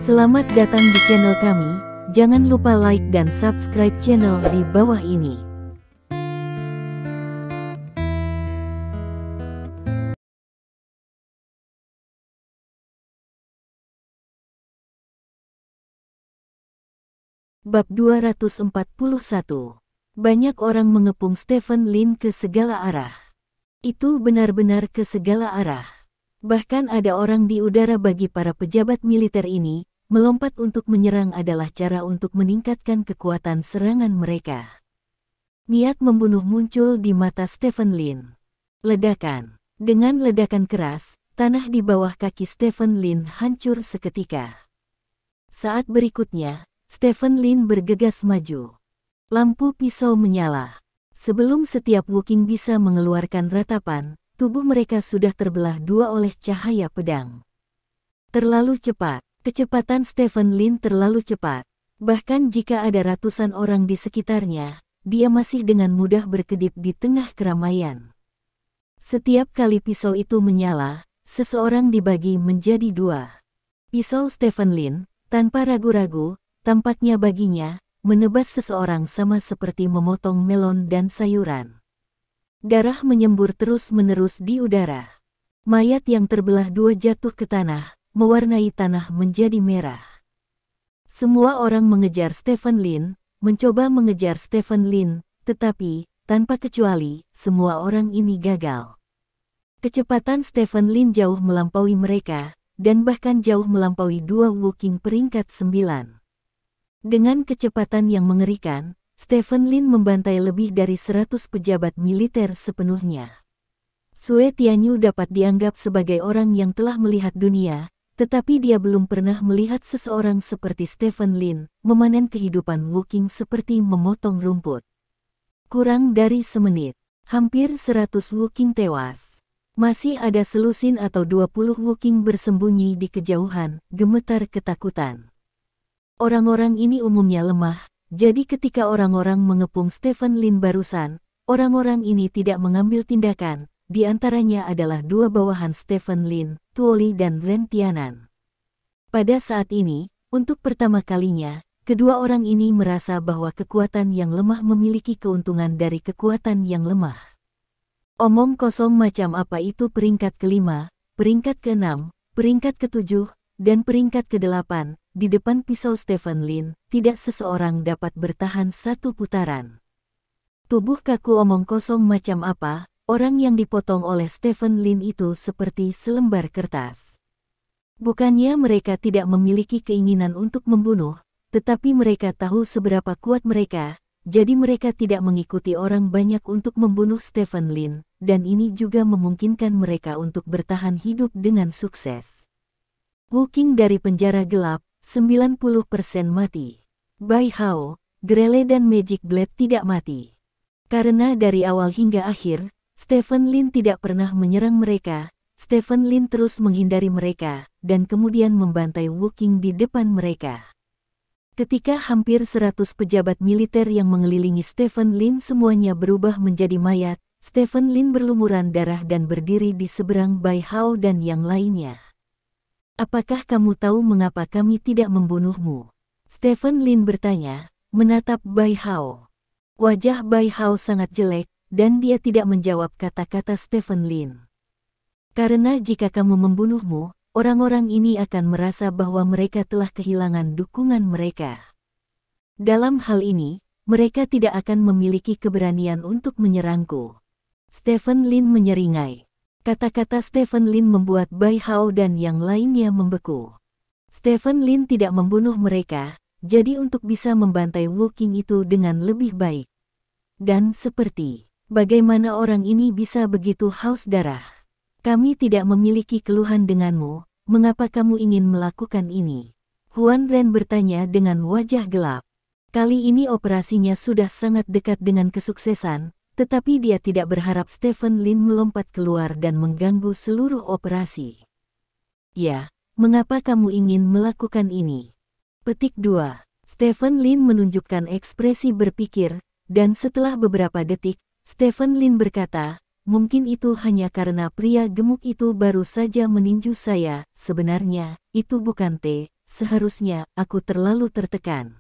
Selamat datang di channel kami, jangan lupa like dan subscribe channel di bawah ini. Bab 241. Banyak orang mengepung Stephen Lin ke segala arah. Itu benar-benar ke segala arah. Bahkan ada orang di udara. Bagi para pejabat militer ini, melompat untuk menyerang adalah cara untuk meningkatkan kekuatan serangan mereka. Niat membunuh muncul di mata Stephen Lin. Ledakan. Dengan ledakan keras, tanah di bawah kaki Stephen Lin hancur seketika. Saat berikutnya, Stephen Lin bergegas maju. Lampu pisau menyala. Sebelum setiap Woking bisa mengeluarkan ratapan, tubuh mereka sudah terbelah dua oleh cahaya pedang. Terlalu cepat. Kecepatan Stephen Lin terlalu cepat. Bahkan jika ada ratusan orang di sekitarnya, dia masih dengan mudah berkedip di tengah keramaian. Setiap kali pisau itu menyala, seseorang dibagi menjadi dua. Pisau Stephen Lin, tanpa ragu-ragu, tampaknya baginya, menebas seseorang sama seperti memotong melon dan sayuran. Darah menyembur terus-menerus di udara. Mayat yang terbelah dua jatuh ke tanah, mewarnai tanah menjadi merah. Semua orang mengejar Stephen Lin, mencoba mengejar Stephen Lin, tetapi, tanpa kecuali, semua orang ini gagal. Kecepatan Stephen Lin jauh melampaui mereka, dan bahkan jauh melampaui dua Woking peringkat 9. Dengan kecepatan yang mengerikan, Stephen Lin membantai lebih dari 100 pejabat militer sepenuhnya. Sue Tianyu dapat dianggap sebagai orang yang telah melihat dunia, tetapi dia belum pernah melihat seseorang seperti Stephen Lin, memanen kehidupan Woking seperti memotong rumput. Kurang dari semenit, hampir 100 Woking tewas. Masih ada selusin atau 20 Woking bersembunyi di kejauhan, gemetar ketakutan. Orang-orang ini umumnya lemah, jadi ketika orang-orang mengepung Stephen Lin barusan, orang-orang ini tidak mengambil tindakan, di antaranya adalah dua bawahan Stephen Lin, Tuoli dan Ren Tianan. Pada saat ini, untuk pertama kalinya, kedua orang ini merasa bahwa kekuatan yang lemah memiliki keuntungan dari kekuatan yang lemah. Omong kosong macam apa itu peringkat ke-5, peringkat ke-6, peringkat ke-7, dan peringkat ke-8, di depan pisau Stephen Lin, tidak seseorang dapat bertahan satu putaran. Tubuh kaku omong kosong macam apa, orang yang dipotong oleh Stephen Lin itu seperti selembar kertas. Bukannya mereka tidak memiliki keinginan untuk membunuh, tetapi mereka tahu seberapa kuat mereka, jadi mereka tidak mengikuti orang banyak untuk membunuh Stephen Lin, dan ini juga memungkinkan mereka untuk bertahan hidup dengan sukses. Woking dari penjara gelap, 90% mati. Bai Hao, Grele dan Magic Blade tidak mati. Karena dari awal hingga akhir, Stephen Lin tidak pernah menyerang mereka, Stephen Lin terus menghindari mereka, dan kemudian membantai Woking di depan mereka. Ketika hampir 100 pejabat militer yang mengelilingi Stephen Lin semuanya berubah menjadi mayat, Stephen Lin berlumuran darah dan berdiri di seberang Bai Hao dan yang lainnya. Apakah kamu tahu mengapa kami tidak membunuhmu? Stephen Lin bertanya, menatap Bai Hao. Wajah Bai Hao sangat jelek, dan dia tidak menjawab kata-kata Stephen Lin. Karena jika kamu membunuhmu, orang-orang ini akan merasa bahwa mereka telah kehilangan dukungan mereka. Dalam hal ini, mereka tidak akan memiliki keberanian untuk menyerangku. Stephen Lin menyeringai. Kata-kata Stephen Lin membuat Bai Hao dan yang lainnya membeku. Stephen Lin tidak membunuh mereka, jadi untuk bisa membantai Woking itu dengan lebih baik. Dan seperti, bagaimana orang ini bisa begitu haus darah? Kami tidak memiliki keluhan denganmu, mengapa kamu ingin melakukan ini? Huan Ren bertanya dengan wajah gelap. Kali ini operasinya sudah sangat dekat dengan kesuksesan, tetapi dia tidak berharap Stephen Lin melompat keluar dan mengganggu seluruh operasi. Ya, mengapa kamu ingin melakukan ini? Petik 2. Stephen Lin menunjukkan ekspresi berpikir, dan setelah beberapa detik, Stephen Lin berkata, mungkin itu hanya karena pria gemuk itu baru saja meninju saya, sebenarnya, itu bukan seharusnya aku terlalu tertekan.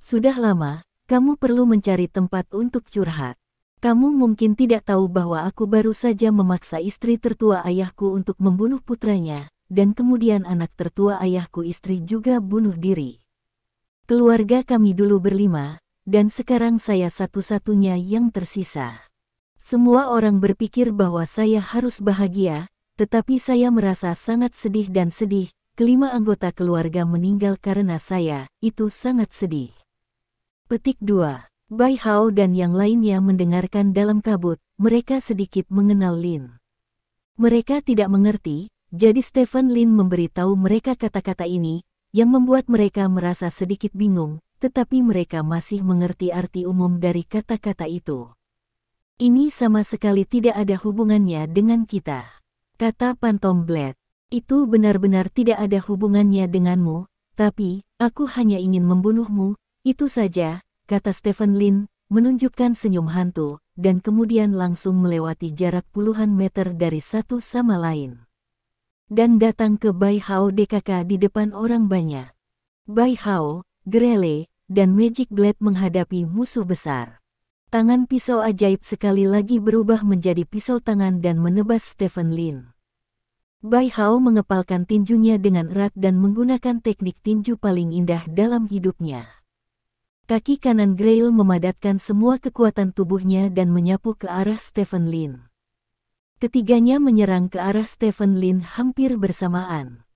Sudah lama, kamu perlu mencari tempat untuk curhat. Kamu mungkin tidak tahu bahwa aku baru saja memaksa istri tertua ayahku untuk membunuh putranya, dan kemudian anak tertua ayahku istri juga bunuh diri. Keluarga kami dulu berlima, dan sekarang saya satu-satunya yang tersisa. Semua orang berpikir bahwa saya harus bahagia, tetapi saya merasa sangat sedih dan sedih. Kelima anggota keluarga meninggal karena saya, itu sangat sedih. Petik 2. Bai Hao dan yang lainnya mendengarkan dalam kabut, mereka sedikit mengenal Lin. Mereka tidak mengerti, jadi Stephen Lin memberitahu mereka kata-kata ini, yang membuat mereka merasa sedikit bingung, tetapi mereka masih mengerti arti umum dari kata-kata itu. Ini sama sekali tidak ada hubungannya dengan kita, kata Phantom Blade. Itu benar-benar tidak ada hubungannya denganmu, tapi aku hanya ingin membunuhmu, itu saja, kata Stephen Lin, menunjukkan senyum hantu, dan kemudian langsung melewati jarak puluhan meter dari satu sama lain. Dan datang ke Bai Hao DKK di depan orang banyak. Bai Hao, Grele, dan Magic Blade menghadapi musuh besar. Tangan pisau ajaib sekali lagi berubah menjadi pisau tangan dan menebas Stephen Lin. Bai Hao mengepalkan tinjunya dengan erat dan menggunakan teknik tinju paling indah dalam hidupnya. Kaki kanan Grail memadatkan semua kekuatan tubuhnya dan menyapu ke arah Stephen Lin. Ketiganya menyerang ke arah Stephen Lin hampir bersamaan.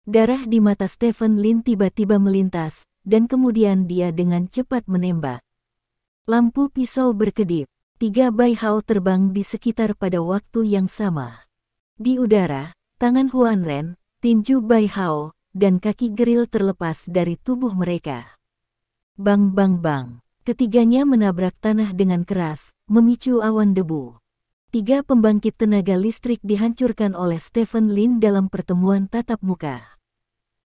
Darah di mata Stephen Lin tiba-tiba melintas, dan kemudian dia dengan cepat menembak. Lampu pisau berkedip. 3 Bai Hao terbang di sekitar pada waktu yang sama. Di udara, tangan Huan Ren, tinju Bai Hao, dan kaki Grail terlepas dari tubuh mereka. Bang bang bang. Ketiganya menabrak tanah dengan keras, memicu awan debu. 3 pembangkit tenaga listrik dihancurkan oleh Stephen Lin dalam pertemuan tatap muka.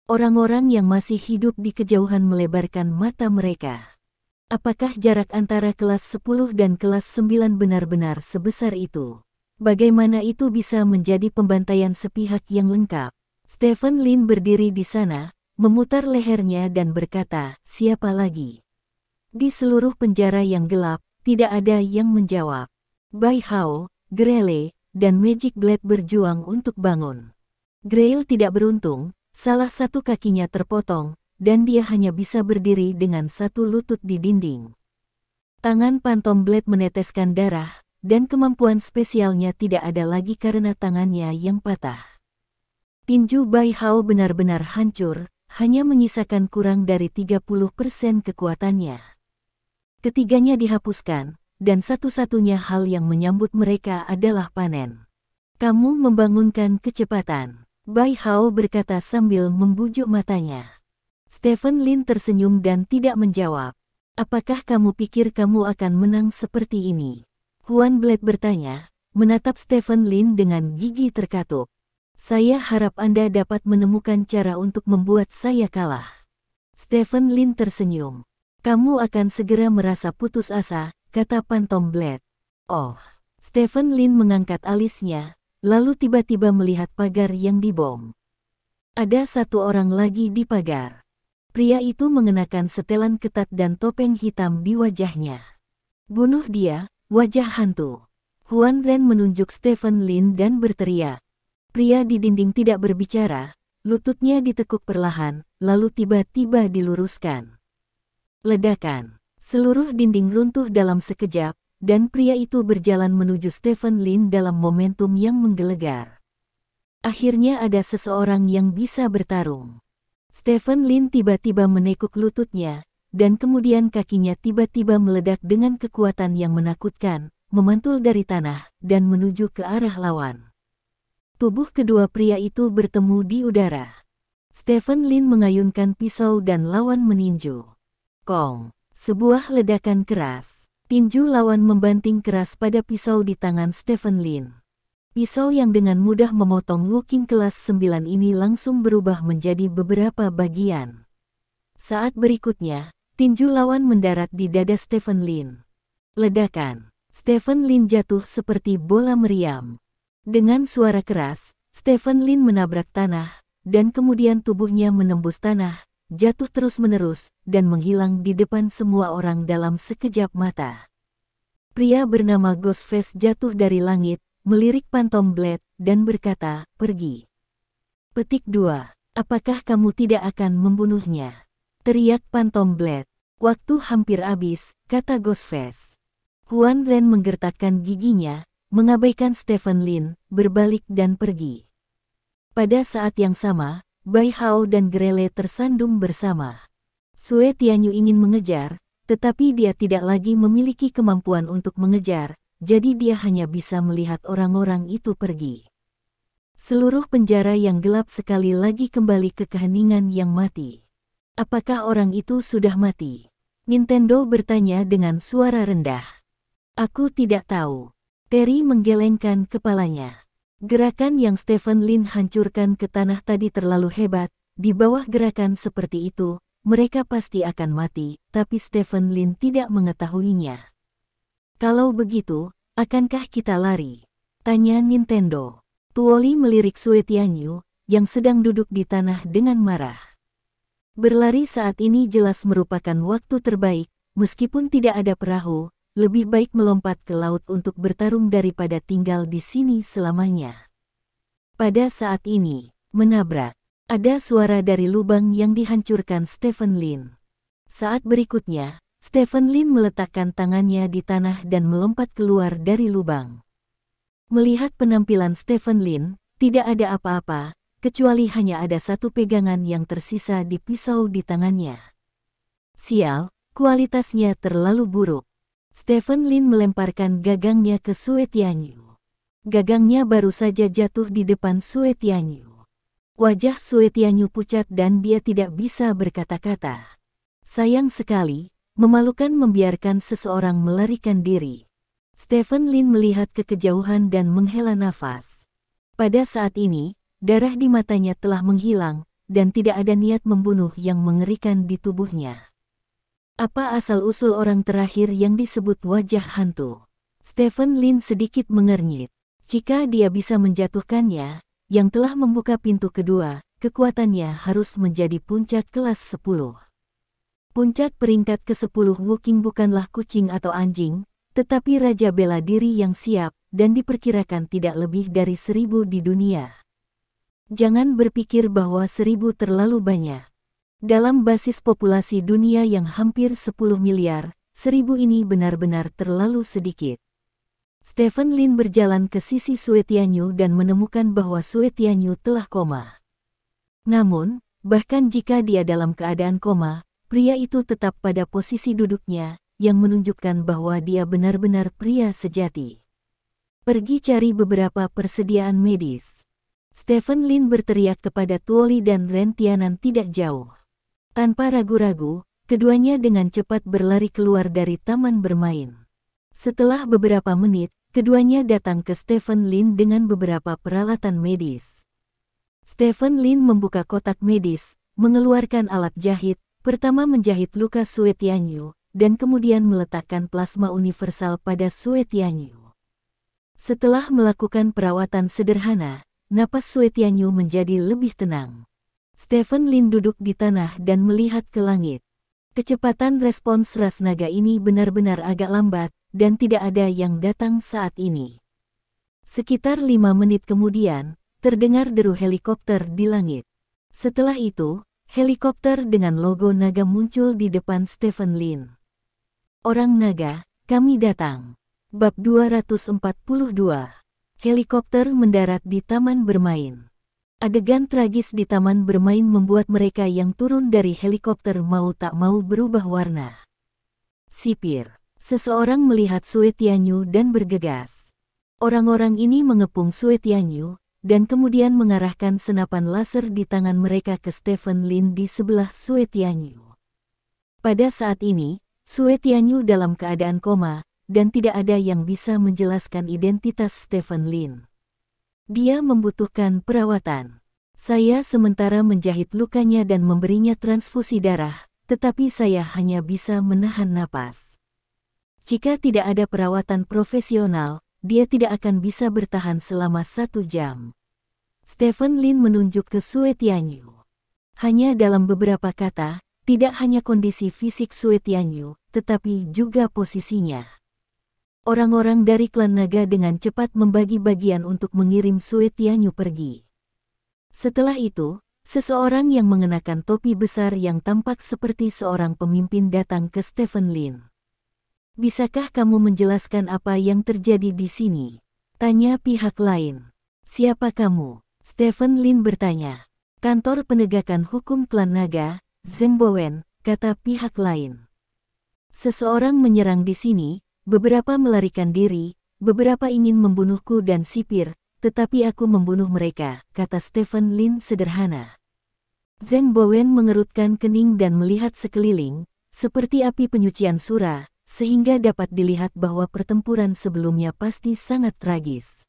Orang-orang yang masih hidup di kejauhan melebarkan mata mereka. Apakah jarak antara kelas 10 dan kelas 9 benar-benar sebesar itu? Bagaimana itu bisa menjadi pembantaian sepihak yang lengkap? Stephen Lin berdiri di sana, memutar lehernya dan berkata, siapa lagi? Di seluruh penjara yang gelap, tidak ada yang menjawab. Bai Hao, Grele, dan Magic Blade berjuang untuk bangun. Grail tidak beruntung, salah satu kakinya terpotong, dan dia hanya bisa berdiri dengan satu lutut di dinding. Tangan Phantom Blade meneteskan darah, dan kemampuan spesialnya tidak ada lagi karena tangannya yang patah. Tinju Bai Hao benar-benar hancur, hanya menyisakan kurang dari 30% kekuatannya. Ketiganya dihapuskan, dan satu-satunya hal yang menyambut mereka adalah panen. Kamu membangunkan kecepatan, Bai Hao berkata sambil membujuk matanya. Stephen Lin tersenyum dan tidak menjawab. Apakah kamu pikir kamu akan menang seperti ini? Huan Blade bertanya, menatap Stephen Lin dengan gigi terkatup. Saya harap Anda dapat menemukan cara untuk membuat saya kalah. Stephen Lin tersenyum. Kamu akan segera merasa putus asa, kata Phantom Blade. Oh. Stephen Lin mengangkat alisnya, lalu tiba-tiba melihat pagar yang dibom. Ada satu orang lagi di pagar. Pria itu mengenakan setelan ketat dan topeng hitam di wajahnya. Bunuh dia, wajah hantu. Huan Ren menunjuk Stephen Lin dan berteriak. Pria di dinding tidak berbicara, lututnya ditekuk perlahan, lalu tiba-tiba diluruskan. Ledakan. Seluruh dinding runtuh dalam sekejap, dan pria itu berjalan menuju Stephen Lin dalam momentum yang menggelegar. Akhirnya ada seseorang yang bisa bertarung. Stephen Lin tiba-tiba menekuk lututnya, dan kemudian kakinya tiba-tiba meledak dengan kekuatan yang menakutkan, memantul dari tanah, dan menuju ke arah lawan. Tubuh kedua pria itu bertemu di udara. Stephen Lin mengayunkan pisau dan lawan meninju. Kong, sebuah ledakan keras. Tinju lawan membanting keras pada pisau di tangan Stephen Lin. Pisau yang dengan mudah memotong Wu Qing kelas 9 ini langsung berubah menjadi beberapa bagian. Saat berikutnya, tinju lawan mendarat di dada Stephen Lin. Ledakan. Stephen Lin jatuh seperti bola meriam. Dengan suara keras, Stephen Lin menabrak tanah, dan kemudian tubuhnya menembus tanah, jatuh terus-menerus, dan menghilang di depan semua orang dalam sekejap mata. Pria bernama Ghostface jatuh dari langit, melirik Phantom Blade, dan berkata, "Pergi." Petik 2. Apakah kamu tidak akan membunuhnya? Teriak Phantom Blade. Waktu hampir habis, kata Ghostface. Huan Ren menggertakkan giginya, mengabaikan Stephen Lin, berbalik dan pergi. Pada saat yang sama, Bai Hao dan Grele tersandung bersama. Sue Tianyu ingin mengejar, tetapi dia tidak lagi memiliki kemampuan untuk mengejar, jadi dia hanya bisa melihat orang-orang itu pergi. Seluruh penjara yang gelap sekali lagi kembali ke keheningan yang mati. Apakah orang itu sudah mati? Nintendo bertanya dengan suara rendah. Aku tidak tahu. Terry menggelengkan kepalanya. Gerakan yang Stephen Lin hancurkan ke tanah tadi terlalu hebat. Di bawah gerakan seperti itu, mereka pasti akan mati, tapi Stephen Lin tidak mengetahuinya. Kalau begitu, akankah kita lari? Tanya Nintendo. Tuoli melirik Sue Tianyu, yang sedang duduk di tanah dengan marah. Berlari saat ini jelas merupakan waktu terbaik, meskipun tidak ada perahu, lebih baik melompat ke laut untuk bertarung daripada tinggal di sini selamanya. Pada saat ini, menabrak, ada suara dari lubang yang dihancurkan Stephen Lin. Saat berikutnya, Stephen Lin meletakkan tangannya di tanah dan melompat keluar dari lubang. Melihat penampilan Stephen Lin, tidak ada apa-apa, kecuali hanya ada satu pegangan yang tersisa di pisau di tangannya. Sial, kualitasnya terlalu buruk. Stephen Lin melemparkan gagangnya ke Sue Tianyu. Gagangnya baru saja jatuh di depan Sue Tianyu. Wajah Sue Tianyu pucat dan dia tidak bisa berkata-kata. Sayang sekali, memalukan membiarkan seseorang melarikan diri. Stephen Lin melihat ke kejauhan dan menghela nafas. Pada saat ini, darah di matanya telah menghilang, dan tidak ada niat membunuh yang mengerikan di tubuhnya. Apa asal-usul orang terakhir yang disebut wajah hantu? Stephen Lin sedikit mengernyit. Jika dia bisa menjatuhkannya, yang telah membuka pintu kedua, kekuatannya harus menjadi puncak kelas 10. Puncak peringkat ke-10 Wuking bukanlah kucing atau anjing, tetapi raja bela diri yang siap, dan diperkirakan tidak lebih dari 1000 di dunia. Jangan berpikir bahwa 1000 terlalu banyak. Dalam basis populasi dunia yang hampir 10 miliar, 1000 ini benar-benar terlalu sedikit. Stephen Lin berjalan ke sisi Sue Tianyu dan menemukan bahwa Sue Tianyu telah koma. Namun, bahkan jika dia dalam keadaan koma, pria itu tetap pada posisi duduknya, yang menunjukkan bahwa dia benar-benar pria sejati. Pergi cari beberapa persediaan medis. Stephen Lin berteriak kepada Tuoli dan Ren Tianan tidak jauh. Tanpa ragu-ragu, keduanya dengan cepat berlari keluar dari taman bermain. Setelah beberapa menit, keduanya datang ke Stephen Lin dengan beberapa peralatan medis. Stephen Lin membuka kotak medis, mengeluarkan alat jahit, pertama menjahit luka Sue Tianyu, dan kemudian meletakkan plasma universal pada Sue Tianyu. Setelah melakukan perawatan sederhana, napas Sue Tianyu menjadi lebih tenang. Stephen Lin duduk di tanah dan melihat ke langit. Kecepatan respons ras naga ini benar-benar agak lambat, dan tidak ada yang datang saat ini. Sekitar 5 menit kemudian, terdengar deru helikopter di langit. Setelah itu, helikopter dengan logo naga muncul di depan Stephen Lin. Orang naga, kami datang. Bab 242. Helikopter mendarat di taman bermain. Adegan tragis di taman bermain membuat mereka yang turun dari helikopter mau tak mau berubah warna. Sipir. Seseorang melihat Sue Tianyu dan bergegas. Orang-orang ini mengepung Sue Tianyu, dan kemudian mengarahkan senapan laser di tangan mereka ke Stephen Lin di sebelah Sue Tianyu. Pada saat ini, Sue Tianyu dalam keadaan koma, dan tidak ada yang bisa menjelaskan identitas Stephen Lin. Dia membutuhkan perawatan. Saya sementara menjahit lukanya dan memberinya transfusi darah, tetapi saya hanya bisa menahan napas. Jika tidak ada perawatan profesional, dia tidak akan bisa bertahan selama 1 jam. Stephen Lin menunjuk ke Sue Tianyu. Hanya dalam beberapa kata, tidak hanya kondisi fisik Sue Tianyu, tetapi juga posisinya. Orang-orang dari klan naga dengan cepat membagi bagian untuk mengirim Sue Tianyu pergi. Setelah itu, seseorang yang mengenakan topi besar yang tampak seperti seorang pemimpin datang ke Stephen Lin. "Bisakah kamu menjelaskan apa yang terjadi di sini?" tanya pihak lain. "Siapa kamu?" Stephen Lin bertanya. "Kantor penegakan hukum klan naga, Zheng Bowen," kata pihak lain. "Seseorang menyerang di sini, beberapa melarikan diri, beberapa ingin membunuhku dan sipir, tetapi aku membunuh mereka," kata Stephen Lin sederhana. Zheng Bowen mengerutkan kening dan melihat sekeliling, seperti api penyucian sura, sehingga dapat dilihat bahwa pertempuran sebelumnya pasti sangat tragis.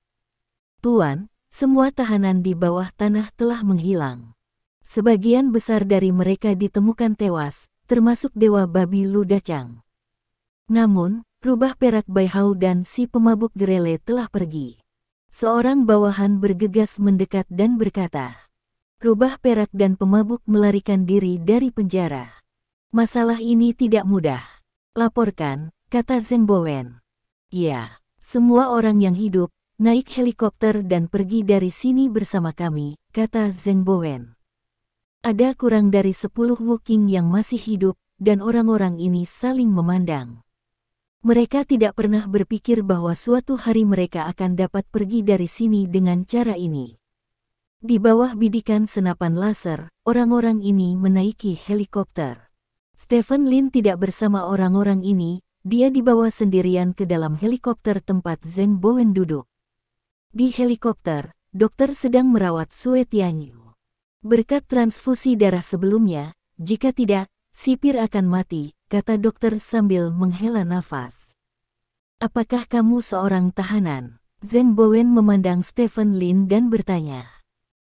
"Tuan, semua tahanan di bawah tanah telah menghilang. Sebagian besar dari mereka ditemukan tewas, termasuk Dewa Babi Ludacang. Namun, Rubah Perak Baihau dan si pemabuk Gerele telah pergi." Seorang bawahan bergegas mendekat dan berkata, "Rubah Perak dan pemabuk melarikan diri dari penjara. Masalah ini tidak mudah. Laporkan," kata Zheng Bowen. "Ya, semua orang yang hidup, naik helikopter dan pergi dari sini bersama kami," kata Zheng Bowen. "Ada kurang dari 10 Wookiee yang masih hidup, dan orang-orang ini saling memandang. Mereka tidak pernah berpikir bahwa suatu hari mereka akan dapat pergi dari sini dengan cara ini." Di bawah bidikan senapan laser, orang-orang ini menaiki helikopter. Stephen Lin tidak bersama orang-orang ini, dia dibawa sendirian ke dalam helikopter tempat Zheng Bowen duduk. Di helikopter, dokter sedang merawat Sue Tianyu. "Berkat transfusi darah sebelumnya, jika tidak, sipir akan mati," kata dokter sambil menghela nafas. "Apakah kamu seorang tahanan?" Zheng Bowen memandang Stephen Lin dan bertanya.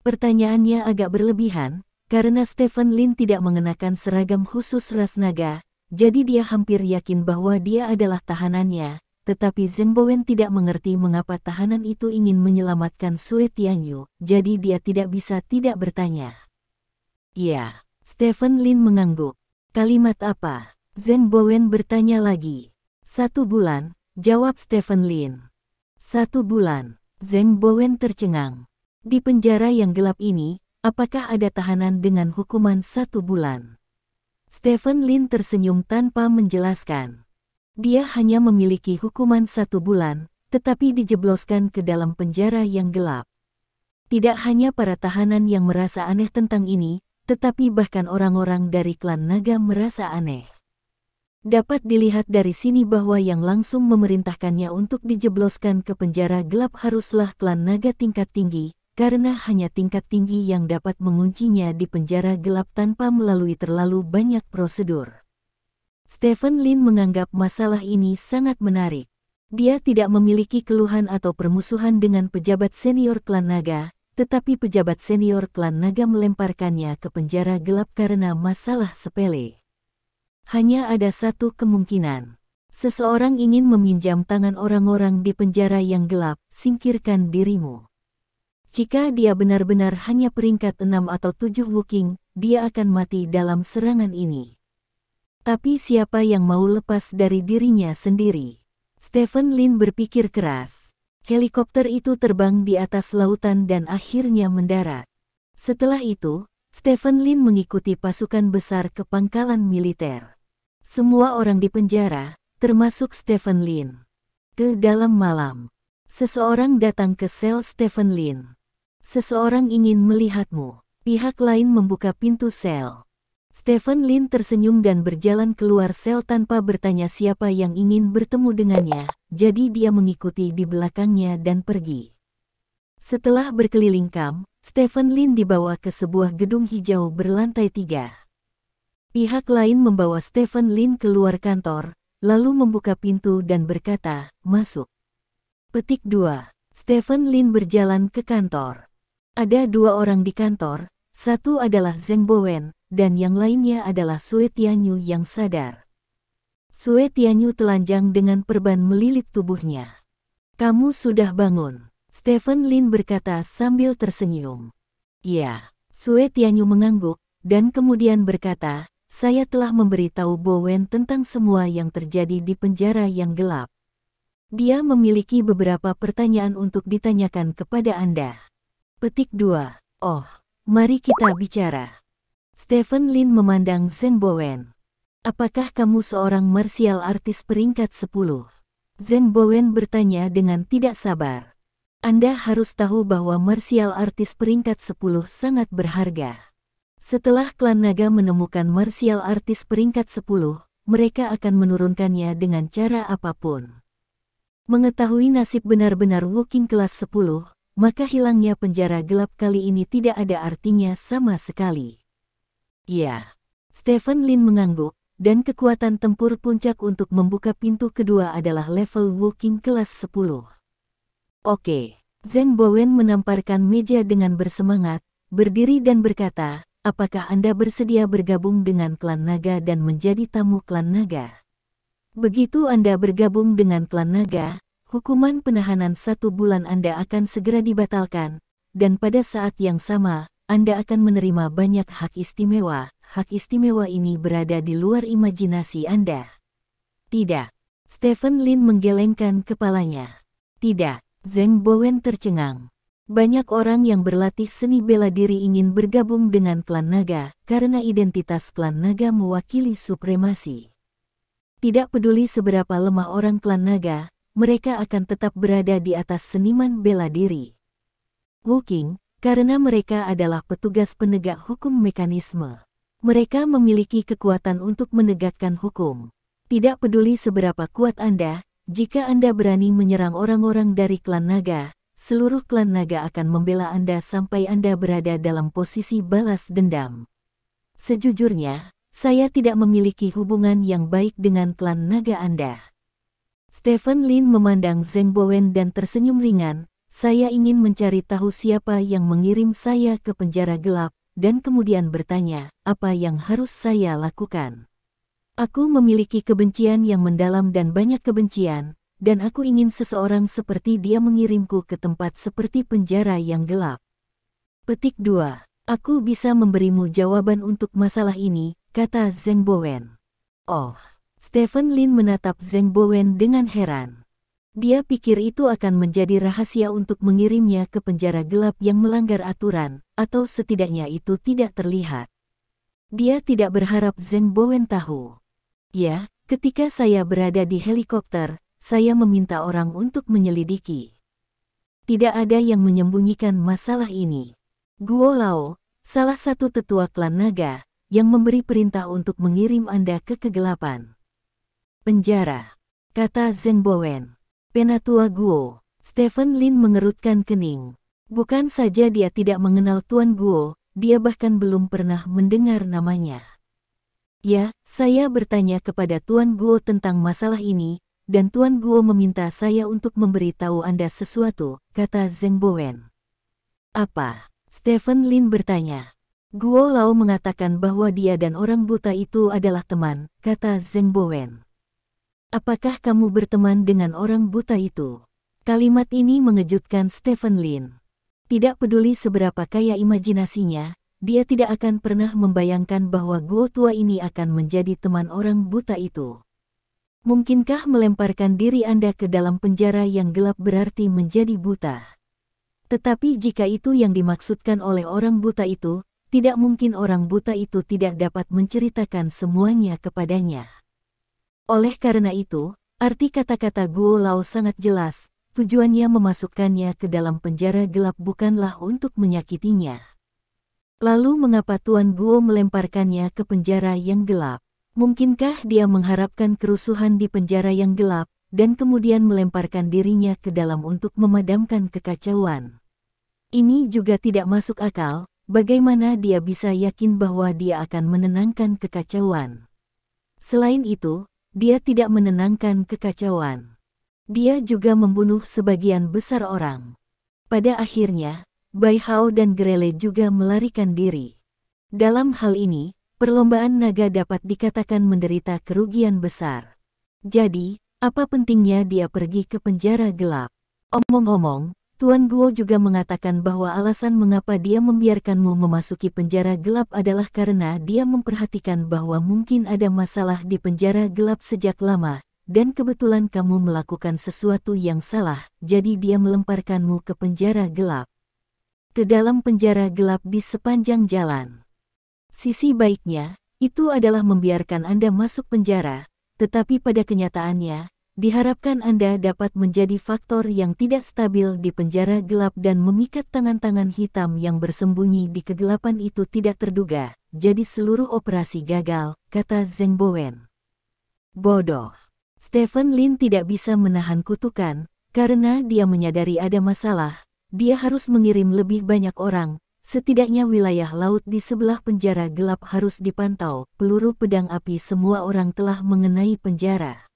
Pertanyaannya agak berlebihan, karena Stephen Lin tidak mengenakan seragam khusus ras naga, jadi dia hampir yakin bahwa dia adalah tahanannya, tetapi Zheng Bowen tidak mengerti mengapa tahanan itu ingin menyelamatkan Sue Tianyu, jadi dia tidak bisa tidak bertanya. "Ya," Stephen Lin mengangguk. "Kalimat apa?" Zheng Bowen bertanya lagi. "1 bulan," jawab Stephen Lin. 1 bulan, Zheng Bowen tercengang. Di penjara yang gelap ini, apakah ada tahanan dengan hukuman 1 bulan? Stephen Lin tersenyum tanpa menjelaskan. Dia hanya memiliki hukuman 1 bulan, tetapi dijebloskan ke dalam penjara yang gelap. Tidak hanya para tahanan yang merasa aneh tentang ini, tetapi bahkan orang-orang dari klan naga merasa aneh. Dapat dilihat dari sini bahwa yang langsung memerintahkannya untuk dijebloskan ke penjara gelap haruslah klan naga tingkat tinggi, karena hanya tingkat tinggi yang dapat menguncinya di penjara gelap tanpa melalui terlalu banyak prosedur. Stephen Lin menganggap masalah ini sangat menarik. Dia tidak memiliki keluhan atau permusuhan dengan pejabat senior klan naga, tetapi pejabat senior klan naga melemparkannya ke penjara gelap karena masalah sepele. Hanya ada satu kemungkinan. Seseorang ingin meminjam tangan orang-orang di penjara yang gelap, singkirkan dirimu. Jika dia benar-benar hanya peringkat 6 atau 7 Wookiee, dia akan mati dalam serangan ini. Tapi siapa yang mau lepas dari dirinya sendiri? Stephen Lin berpikir keras. Helikopter itu terbang di atas lautan dan akhirnya mendarat. Setelah itu, Stephen Lin mengikuti pasukan besar ke pangkalan militer. Semua orang di penjara, termasuk Stephen Lin. Ke dalam malam, seseorang datang ke sel Stephen Lin. "Seseorang ingin melihatmu." Pihak lain membuka pintu sel. Stephen Lin tersenyum dan berjalan keluar sel tanpa bertanya siapa yang ingin bertemu dengannya, jadi dia mengikuti di belakangnya dan pergi. Setelah berkeliling kamp, Stephen Lin dibawa ke sebuah gedung hijau berlantai 3. Pihak lain membawa Stephen Lin keluar kantor, lalu membuka pintu dan berkata, "Masuk." Petik 2. Stephen Lin berjalan ke kantor. Ada 2 orang di kantor, satu adalah Zheng Bowen, dan yang lainnya adalah Sue Tianyu yang sadar. Sue Tianyu telanjang dengan perban melilit tubuhnya. "Kamu sudah bangun." Stephen Lin berkata sambil tersenyum. Ya, Sue Tianyu mengangguk, dan kemudian berkata, saya telah memberitahu Bowen tentang semua yang terjadi di penjara yang gelap. Dia memiliki beberapa pertanyaan untuk ditanyakan kepada Anda. Petik 2. Oh, mari kita bicara. Stephen Lin memandang Zheng Bowen. Apakah kamu seorang martial artist peringkat 10? Zheng Bowen bertanya dengan tidak sabar. Anda harus tahu bahwa martial artist peringkat 10 sangat berharga. Setelah klan naga menemukan martial artist peringkat 10, mereka akan menurunkannya dengan cara apapun. Mengetahui nasib benar-benar Woking kelas 10, maka hilangnya penjara gelap kali ini tidak ada artinya sama sekali. Ya, Stephen Lin mengangguk, dan kekuatan tempur puncak untuk membuka pintu kedua adalah level Woking kelas 10. Oke, Zheng Bowen menamparkan meja dengan bersemangat, berdiri dan berkata, apakah Anda bersedia bergabung dengan klan naga dan menjadi tamu klan naga? Begitu Anda bergabung dengan klan naga, hukuman penahanan 1 bulan Anda akan segera dibatalkan, dan pada saat yang sama, Anda akan menerima banyak hak istimewa. Hak istimewa ini berada di luar imajinasi Anda. Tidak. Stephen Lin menggelengkan kepalanya. Tidak. Zheng Bowen tercengang. Banyak orang yang berlatih seni bela diri ingin bergabung dengan klan naga karena identitas klan naga mewakili supremasi. Tidak peduli seberapa lemah orang klan naga, mereka akan tetap berada di atas seniman bela diri. Woking, karena mereka adalah petugas penegak hukum mekanisme. Mereka memiliki kekuatan untuk menegakkan hukum. Tidak peduli seberapa kuat Anda, jika Anda berani menyerang orang-orang dari klan naga, seluruh klan naga akan membela Anda sampai Anda berada dalam posisi balas dendam. Sejujurnya, saya tidak memiliki hubungan yang baik dengan klan naga Anda. Stephen Lin memandang Zheng Bowen dan tersenyum ringan. Saya ingin mencari tahu siapa yang mengirim saya ke penjara gelap, dan kemudian bertanya, apa yang harus saya lakukan? Aku memiliki kebencian yang mendalam dan banyak kebencian, dan aku ingin seseorang seperti dia mengirimku ke tempat seperti penjara yang gelap. Petik 2. Aku bisa memberimu jawaban untuk masalah ini, kata Zheng Bowen. Oh, Stephen Lin menatap Zheng Bowen dengan heran. Dia pikir itu akan menjadi rahasia untuk mengirimnya ke penjara gelap yang melanggar aturan, atau setidaknya itu tidak terlihat. Dia tidak berharap Zheng Bowen tahu. Ya, ketika saya berada di helikopter, saya meminta orang untuk menyelidiki. Tidak ada yang menyembunyikan masalah ini. Guo Lao, salah satu tetua klan naga, yang memberi perintah untuk mengirim Anda ke kegelapan. Penjara, kata Zheng Bowen. Penatua Guo. Stephen Lin mengerutkan kening. Bukan saja dia tidak mengenal Tuan Guo, dia bahkan belum pernah mendengar namanya. Ya, saya bertanya kepada Tuan Guo tentang masalah ini, dan Tuan Guo meminta saya untuk memberitahu Anda sesuatu, kata Zheng Bowen. Apa? Stephen Lin bertanya. Guo Lao mengatakan bahwa dia dan orang buta itu adalah teman, kata Zheng Bowen. Apakah kamu berteman dengan orang buta itu? Kalimat ini mengejutkan Stephen Lin. Tidak peduli seberapa kaya imajinasinya, dia tidak akan pernah membayangkan bahwa Guo tua ini akan menjadi teman orang buta itu. Mungkinkah melemparkan diri Anda ke dalam penjara yang gelap berarti menjadi buta? Tetapi jika itu yang dimaksudkan oleh orang buta itu, tidak mungkin orang buta itu tidak dapat menceritakan semuanya kepadanya. Oleh karena itu, arti kata-kata Guo Lao sangat jelas, tujuannya memasukkannya ke dalam penjara gelap bukanlah untuk menyakitinya. Lalu mengapa Tuan Guo melemparkannya ke penjara yang gelap? Mungkinkah dia mengharapkan kerusuhan di penjara yang gelap, dan kemudian melemparkan dirinya ke dalam untuk memadamkan kekacauan? Ini juga tidak masuk akal, bagaimana dia bisa yakin bahwa dia akan menenangkan kekacauan? Selain itu, dia tidak menenangkan kekacauan. Dia juga membunuh sebagian besar orang. Pada akhirnya, Bai Hao dan Grele juga melarikan diri. Dalam hal ini, perlombaan naga dapat dikatakan menderita kerugian besar. Jadi, apa pentingnya dia pergi ke penjara gelap? Omong-omong, Tuan Guo juga mengatakan bahwa alasan mengapa dia membiarkanmu memasuki penjara gelap adalah karena dia memperhatikan bahwa mungkin ada masalah di penjara gelap sejak lama, dan kebetulan kamu melakukan sesuatu yang salah, jadi dia melemparkanmu ke penjara gelap. Ke dalam penjara gelap di sepanjang jalan. Sisi baiknya, itu adalah membiarkan Anda masuk penjara, tetapi pada kenyataannya, diharapkan Anda dapat menjadi faktor yang tidak stabil di penjara gelap dan memikat tangan-tangan hitam yang bersembunyi di kegelapan itu tidak terduga, jadi seluruh operasi gagal, kata Zheng Bowen. Bodoh. Stephen Lin tidak bisa menahan kutukan, karena dia menyadari ada masalah, dia harus mengirim lebih banyak orang, setidaknya wilayah laut di sebelah penjara gelap harus dipantau, peluru pedang api semua orang telah mengenai penjara.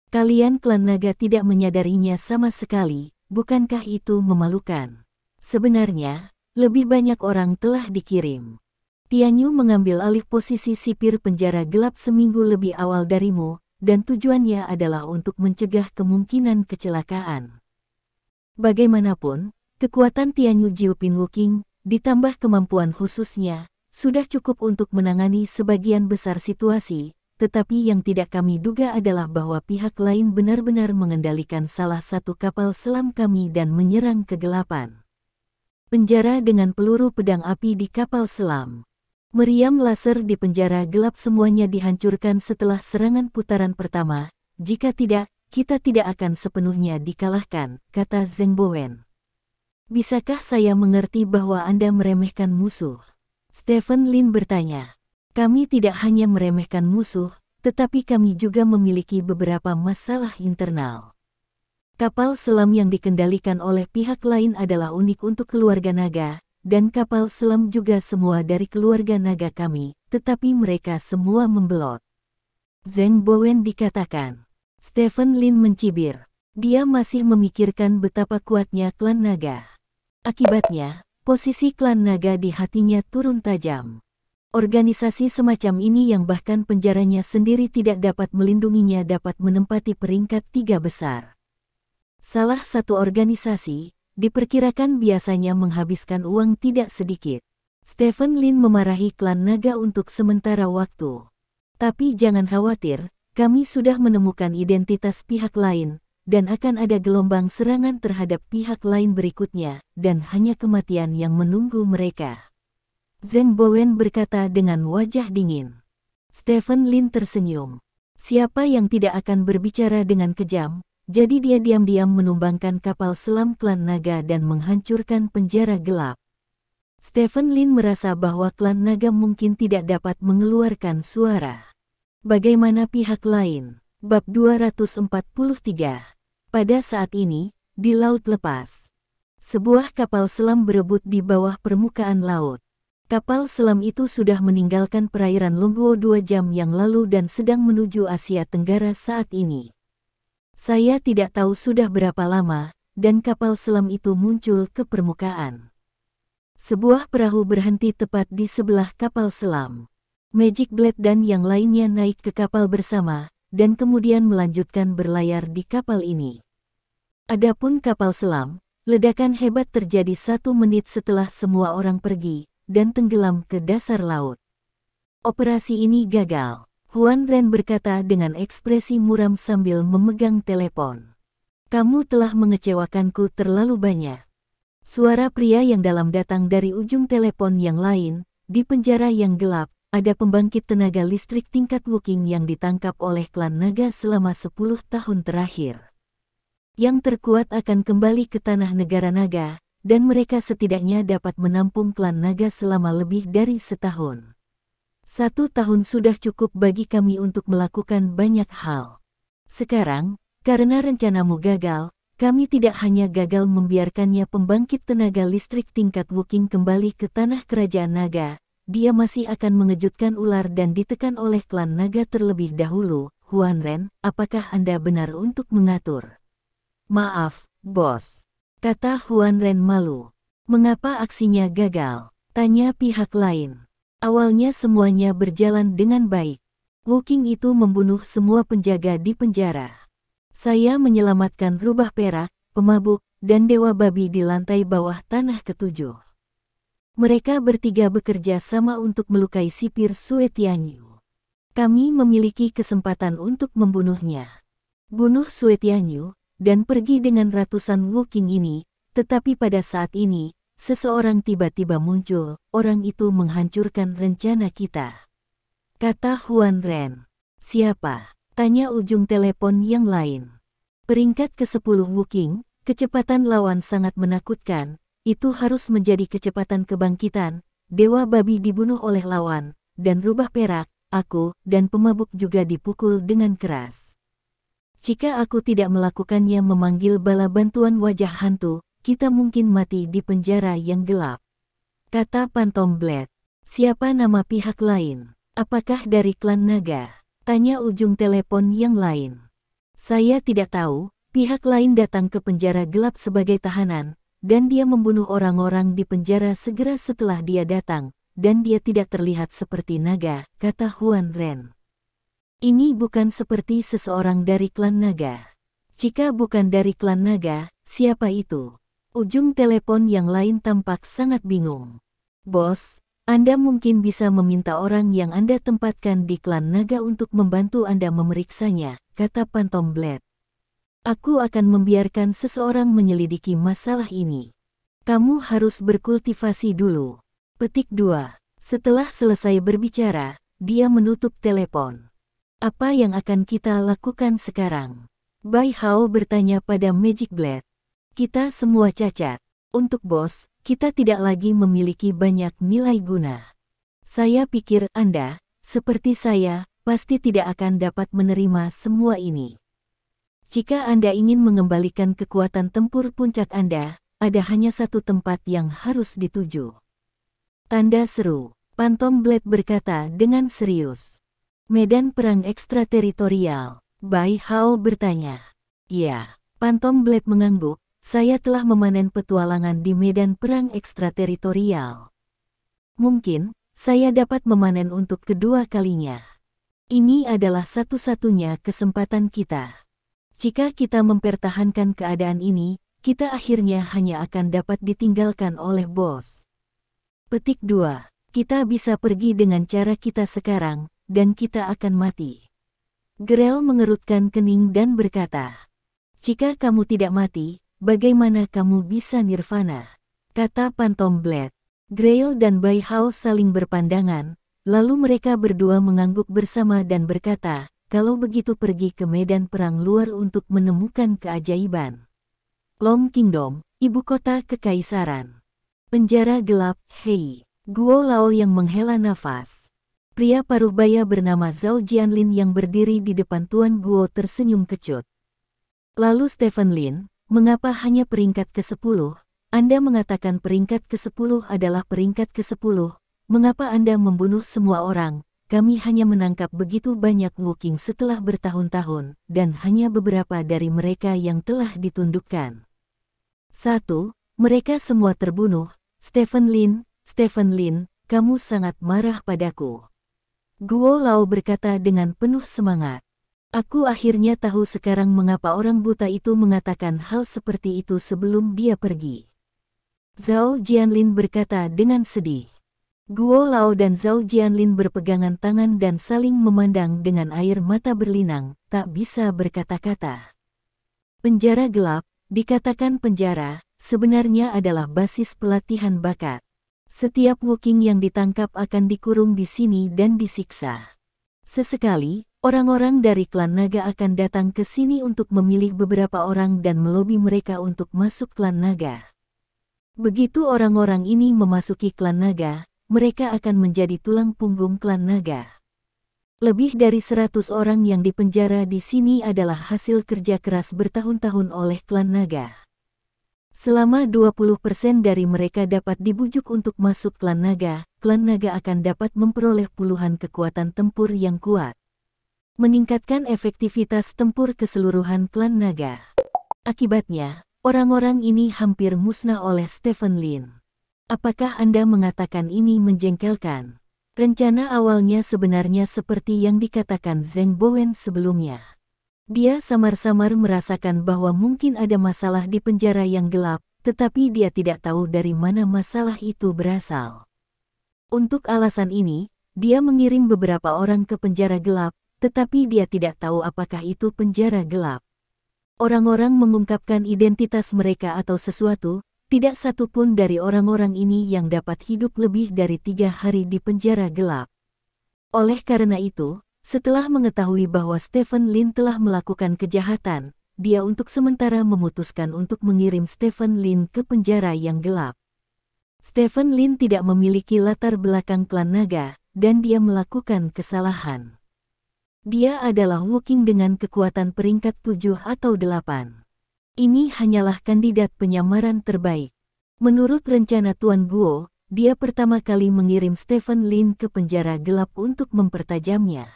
Kalian klan naga tidak menyadarinya sama sekali, bukankah itu memalukan? Sebenarnya, lebih banyak orang telah dikirim. Tianyu mengambil alih posisi sipir penjara gelap seminggu lebih awal darimu, dan tujuannya adalah untuk mencegah kemungkinan kecelakaan. Bagaimanapun, kekuatan Tianyu Jiupin Wuking, ditambah kemampuan khususnya, sudah cukup untuk menangani sebagian besar situasi. Tetapi yang tidak kami duga adalah bahwa pihak lain benar-benar mengendalikan salah satu kapal selam kami dan menyerang kegelapan. Penjara dengan peluru pedang api di kapal selam. Meriam laser di penjara gelap semuanya dihancurkan setelah serangan putaran pertama. Jika tidak, kita tidak akan sepenuhnya dikalahkan, kata Zheng Bowen. Bisakah saya mengerti bahwa Anda meremehkan musuh? Stephen Lin bertanya. Kami tidak hanya meremehkan musuh, tetapi kami juga memiliki beberapa masalah internal. Kapal selam yang dikendalikan oleh pihak lain adalah unik untuk keluarga naga, dan kapal selam juga semua dari keluarga naga kami, tetapi mereka semua membelot. Zheng Bowen dikatakan. Stephen Lin mencibir. Dia masih memikirkan betapa kuatnya klan naga. Akibatnya, posisi klan naga di hatinya turun tajam. Organisasi semacam ini yang bahkan penjaranya sendiri tidak dapat melindunginya dapat menempati peringkat 3 besar. Salah satu organisasi, diperkirakan biasanya menghabiskan uang tidak sedikit. Stephen Lin memarahi klan naga untuk sementara waktu. Tapi jangan khawatir, kami sudah menemukan identitas pihak lain, dan akan ada gelombang serangan terhadap pihak lain berikutnya, dan hanya kematian yang menunggu mereka. Zheng Bowen berkata dengan wajah dingin. Stephen Lin tersenyum. Siapa yang tidak akan berbicara dengan kejam, jadi dia diam-diam menumbangkan kapal selam klan naga dan menghancurkan penjara gelap. Stephen Lin merasa bahwa klan naga mungkin tidak dapat mengeluarkan suara. Bagaimana pihak lain? Bab 243. Pada saat ini, di Laut Lepas. Sebuah kapal selam berebut di bawah permukaan laut. Kapal selam itu sudah meninggalkan perairan Longguo 2 jam yang lalu dan sedang menuju Asia Tenggara saat ini. Saya tidak tahu sudah berapa lama, dan kapal selam itu muncul ke permukaan. Sebuah perahu berhenti tepat di sebelah kapal selam. Magic Blade dan yang lainnya naik ke kapal bersama, dan kemudian melanjutkan berlayar di kapal ini. Adapun kapal selam, ledakan hebat terjadi 1 menit setelah semua orang pergi, dan tenggelam ke dasar laut. Operasi ini gagal, Huan Ren berkata dengan ekspresi muram sambil memegang telepon. Kamu telah mengecewakanku terlalu banyak. Suara pria yang dalam datang dari ujung telepon yang lain, di penjara yang gelap, ada pembangkit tenaga listrik tingkat Wuking yang ditangkap oleh klan naga selama 10 tahun terakhir. Yang terkuat akan kembali ke tanah negara naga, dan mereka setidaknya dapat menampung klan naga selama lebih dari setahun. 1 tahun sudah cukup bagi kami untuk melakukan banyak hal. Sekarang, karena rencanamu gagal, kami tidak hanya gagal membiarkannya pembangkit tenaga listrik tingkat Wuking kembali ke tanah kerajaan naga, dia masih akan mengejutkan ular dan ditekan oleh klan naga terlebih dahulu. Huan Ren, apakah Anda benar untuk mengatur? Maaf, bos. Kata Huan Ren malu. Mengapa aksinya gagal? Tanya pihak lain. Awalnya semuanya berjalan dengan baik. Wuking itu membunuh semua penjaga di penjara. Saya menyelamatkan rubah perak, pemabuk, dan Dewa Babi di lantai bawah tanah ketujuh. Mereka bertiga bekerja sama untuk melukai sipir Sue Tianyu. Kami memiliki kesempatan untuk membunuhnya. Bunuh Sue Tianyu, dan pergi dengan ratusan Woking ini, tetapi pada saat ini, seseorang tiba-tiba muncul, orang itu menghancurkan rencana kita. Kata Huan Ren. Siapa? Tanya ujung telepon yang lain. Peringkat ke-10 Woking, kecepatan lawan sangat menakutkan, itu harus menjadi kecepatan kebangkitan, Dewa Babi dibunuh oleh lawan, dan rubah perak, aku, dan pemabuk juga dipukul dengan keras. Jika aku tidak melakukannya memanggil bala bantuan wajah hantu, kita mungkin mati di penjara yang gelap. Kata Phantom Blade. Siapa nama pihak lain? Apakah dari klan naga? Tanya ujung telepon yang lain. Saya tidak tahu, pihak lain datang ke penjara gelap sebagai tahanan, dan dia membunuh orang-orang di penjara segera setelah dia datang, dan dia tidak terlihat seperti naga, kata Huan Ren. Ini bukan seperti seseorang dari klan naga. Jika bukan dari klan naga, siapa itu? Ujung telepon yang lain tampak sangat bingung. Bos, Anda mungkin bisa meminta orang yang Anda tempatkan di klan naga untuk membantu Anda memeriksanya, kata Phantom Blade. Aku akan membiarkan seseorang menyelidiki masalah ini. Kamu harus berkultivasi dulu. Petik 2. Setelah selesai berbicara, dia menutup telepon. Apa yang akan kita lakukan sekarang? Bai Hao bertanya pada Magic Blade. Kita semua cacat. Untuk bos, kita tidak lagi memiliki banyak nilai guna. Saya pikir Anda, seperti saya, pasti tidak akan dapat menerima semua ini. Jika Anda ingin mengembalikan kekuatan tempur puncak Anda, ada hanya satu tempat yang harus dituju. Tanda seru. Phantom Blade berkata dengan serius. Medan perang ekstrateritorial. Bai Hao bertanya. Ya, Phantom Blade mengangguk. Saya telah memanen petualangan di medan perang ekstrateritorial. Mungkin, saya dapat memanen untuk kedua kalinya. Ini adalah satu-satunya kesempatan kita. Jika kita mempertahankan keadaan ini, kita akhirnya hanya akan dapat ditinggalkan oleh bos. Petik 2. Kita bisa pergi dengan cara kita sekarang, dan kita akan mati. Grell mengerutkan kening dan berkata, jika kamu tidak mati, bagaimana kamu bisa nirvana? Kata Phantom Blade. Grail dan Bai Hao saling berpandangan, lalu mereka berdua mengangguk bersama dan berkata, kalau begitu pergi ke medan perang luar untuk menemukan keajaiban. Long Kingdom, ibu kota kekaisaran. Penjara gelap, hei. Guo Lao yang menghela nafas. Pria paruh baya bernama Zhao Jianlin yang berdiri di depan Tuan Guo tersenyum kecut. Lalu Stephen Lin, mengapa hanya peringkat ke-10? Anda mengatakan peringkat ke-10 adalah peringkat ke-10. Mengapa Anda membunuh semua orang? Kami hanya menangkap begitu banyak Woking setelah bertahun-tahun, dan hanya beberapa dari mereka yang telah ditundukkan. 1. Mereka semua terbunuh. Stephen Lin, kamu sangat marah padaku. Guo Lao berkata dengan penuh semangat. Aku akhirnya tahu sekarang mengapa orang buta itu mengatakan hal seperti itu sebelum dia pergi. Zhao Jianlin berkata dengan sedih. Guo Lao dan Zhao Jianlin berpegangan tangan dan saling memandang dengan air mata berlinang, tak bisa berkata-kata. Penjara gelap, dikatakan penjara, sebenarnya adalah basis pelatihan bakat. Setiap Woking yang ditangkap akan dikurung di sini dan disiksa. Sesekali, orang-orang dari klan naga akan datang ke sini untuk memilih beberapa orang dan melobi mereka untuk masuk klan naga. Begitu orang-orang ini memasuki klan naga, mereka akan menjadi tulang punggung klan naga. Lebih dari 100 orang yang dipenjara di sini adalah hasil kerja keras bertahun-tahun oleh klan naga. Selama 20% dari mereka dapat dibujuk untuk masuk klan naga akan dapat memperoleh puluhan kekuatan tempur yang kuat. Meningkatkan efektivitas tempur keseluruhan klan naga. Akibatnya, orang-orang ini hampir musnah oleh Stephen Lin. Apakah Anda mengatakan ini menjengkelkan? Rencana awalnya sebenarnya seperti yang dikatakan Zheng Bowen sebelumnya. Dia samar-samar merasakan bahwa mungkin ada masalah di penjara yang gelap, tetapi dia tidak tahu dari mana masalah itu berasal. Untuk alasan ini, dia mengirim beberapa orang ke penjara gelap, tetapi dia tidak tahu apakah itu penjara gelap. Orang-orang mengungkapkan identitas mereka atau sesuatu, tidak satu pun dari orang-orang ini yang dapat hidup lebih dari 3 hari di penjara gelap. Oleh karena itu, setelah mengetahui bahwa Stephen Lin telah melakukan kejahatan, dia untuk sementara memutuskan untuk mengirim Stephen Lin ke penjara yang gelap. Stephen Lin tidak memiliki latar belakang klan naga, dan dia melakukan kesalahan. Dia adalah Wukong dengan kekuatan peringkat 7 atau 8. Ini hanyalah kandidat penyamaran terbaik. Menurut rencana Tuan Guo, dia pertama kali mengirim Stephen Lin ke penjara gelap untuk mempertajamnya.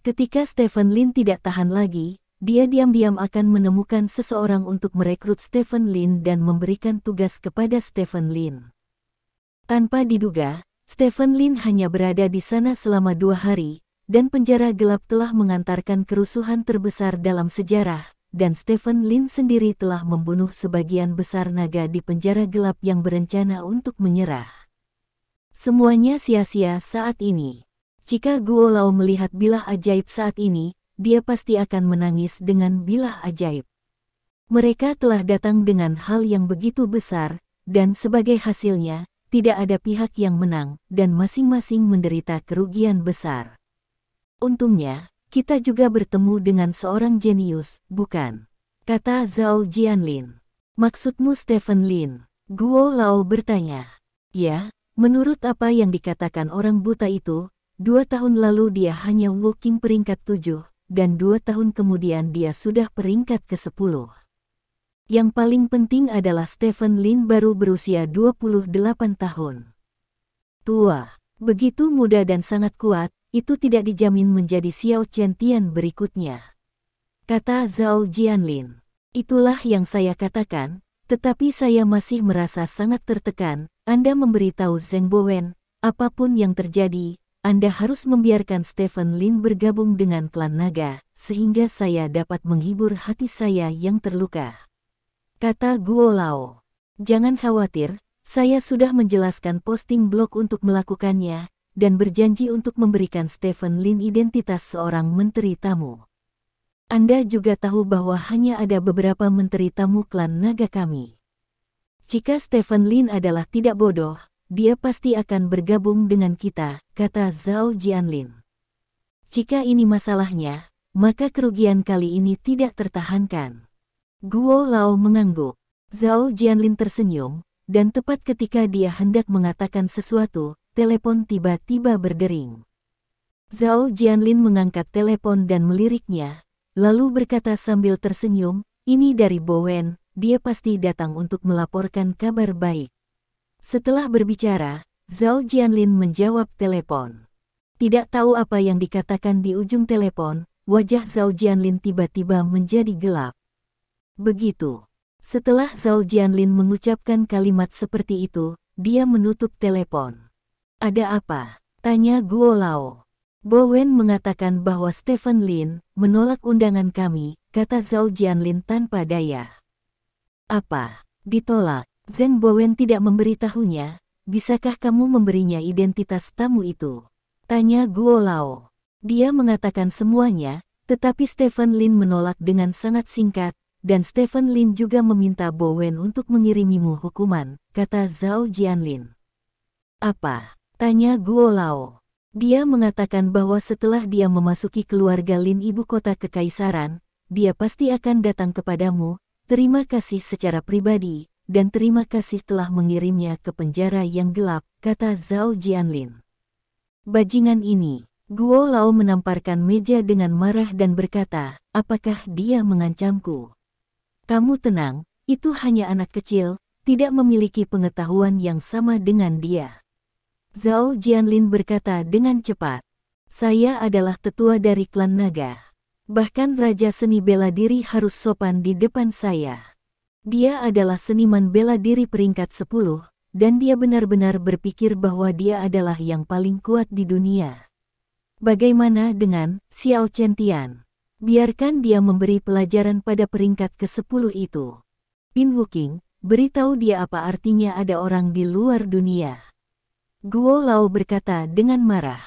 Ketika Stephen Lin tidak tahan lagi, dia diam-diam akan menemukan seseorang untuk merekrut Stephen Lin dan memberikan tugas kepada Stephen Lin. Tanpa diduga, Stephen Lin hanya berada di sana selama 2 hari, dan penjara gelap telah mengantarkan kerusuhan terbesar dalam sejarah, dan Stephen Lin sendiri telah membunuh sebagian besar naga di penjara gelap yang berencana untuk menyerah. Semuanya sia-sia saat ini. Jika Guo Lao melihat bilah ajaib saat ini, dia pasti akan menangis dengan bilah ajaib. Mereka telah datang dengan hal yang begitu besar, dan sebagai hasilnya, tidak ada pihak yang menang, dan masing-masing menderita kerugian besar. Untungnya, kita juga bertemu dengan seorang jenius, bukan? Kata Zhao Jianlin. Maksudmu Stephen Lin? Guo Lao bertanya. Ya, menurut apa yang dikatakan orang buta itu, 2 tahun lalu dia hanya Wukong peringkat 7, dan 2 tahun kemudian dia sudah peringkat ke-10. Yang paling penting adalah Stephen Lin baru berusia 28 tahun. Tua, begitu muda dan sangat kuat, itu tidak dijamin menjadi Xiao Chen-tian berikutnya. Kata Zhao Jianlin. Itulah yang saya katakan, tetapi saya masih merasa sangat tertekan. Anda memberitahu Zheng Bowen, apapun yang terjadi, Anda harus membiarkan Stephen Lin bergabung dengan klan naga, sehingga saya dapat menghibur hati saya yang terluka. Kata Guo Lao. Jangan khawatir, saya sudah menjelaskan posting blog untuk melakukannya, dan berjanji untuk memberikan Stephen Lin identitas seorang menteri tamu. Anda juga tahu bahwa hanya ada beberapa menteri tamu klan naga kami. Jika Stephen Lin adalah tidak bodoh, dia pasti akan bergabung dengan kita, kata Zhao Jianlin. Jika ini masalahnya, maka kerugian kali ini tidak tertahankan. Guo Lao mengangguk. Zhao Jianlin tersenyum, dan tepat ketika dia hendak mengatakan sesuatu, telepon tiba-tiba berdering. Zhao Jianlin mengangkat telepon dan meliriknya, lalu berkata sambil tersenyum, ini dari Bowen, dia pasti datang untuk melaporkan kabar baik. Setelah berbicara, Zhao Jianlin menjawab telepon. Tidak tahu apa yang dikatakan di ujung telepon, wajah Zhao Jianlin tiba-tiba menjadi gelap. Begitu. Setelah Zhao Jianlin mengucapkan kalimat seperti itu, dia menutup telepon. Ada apa? Tanya Guo Lao. Bowen mengatakan bahwa Stephen Lin menolak undangan kami, kata Zhao Jianlin tanpa daya. Apa? Ditolak? Zheng Bowen tidak memberitahunya, bisakah kamu memberinya identitas tamu itu? Tanya Guo Lao. Dia mengatakan semuanya, tetapi Stephen Lin menolak dengan sangat singkat, dan Stephen Lin juga meminta Bowen untuk mengirimimu hukuman, kata Zhao Jianlin. Apa? Tanya Guo Lao. Dia mengatakan bahwa setelah dia memasuki keluarga Lin ibu kota kekaisaran, dia pasti akan datang kepadamu, terima kasih secara pribadi, dan terima kasih telah mengirimnya ke penjara yang gelap, kata Zhao Jianlin. Bajingan ini. Guo Lao menamparkan meja dengan marah dan berkata, apakah dia mengancamku? Kamu tenang, itu hanya anak kecil, tidak memiliki pengetahuan yang sama dengan dia. Zhao Jianlin berkata dengan cepat. Saya adalah tetua dari klan naga. Bahkan Raja Seni Bela Diri harus sopan di depan saya. Dia adalah seniman bela diri peringkat 10, dan dia benar-benar berpikir bahwa dia adalah yang paling kuat di dunia. Bagaimana dengan Xiao Chen-tian? Biarkan dia memberi pelajaran pada peringkat ke-10 itu. Pin Wuking, beritahu dia apa artinya ada orang di luar dunia. Guo Lao berkata dengan marah.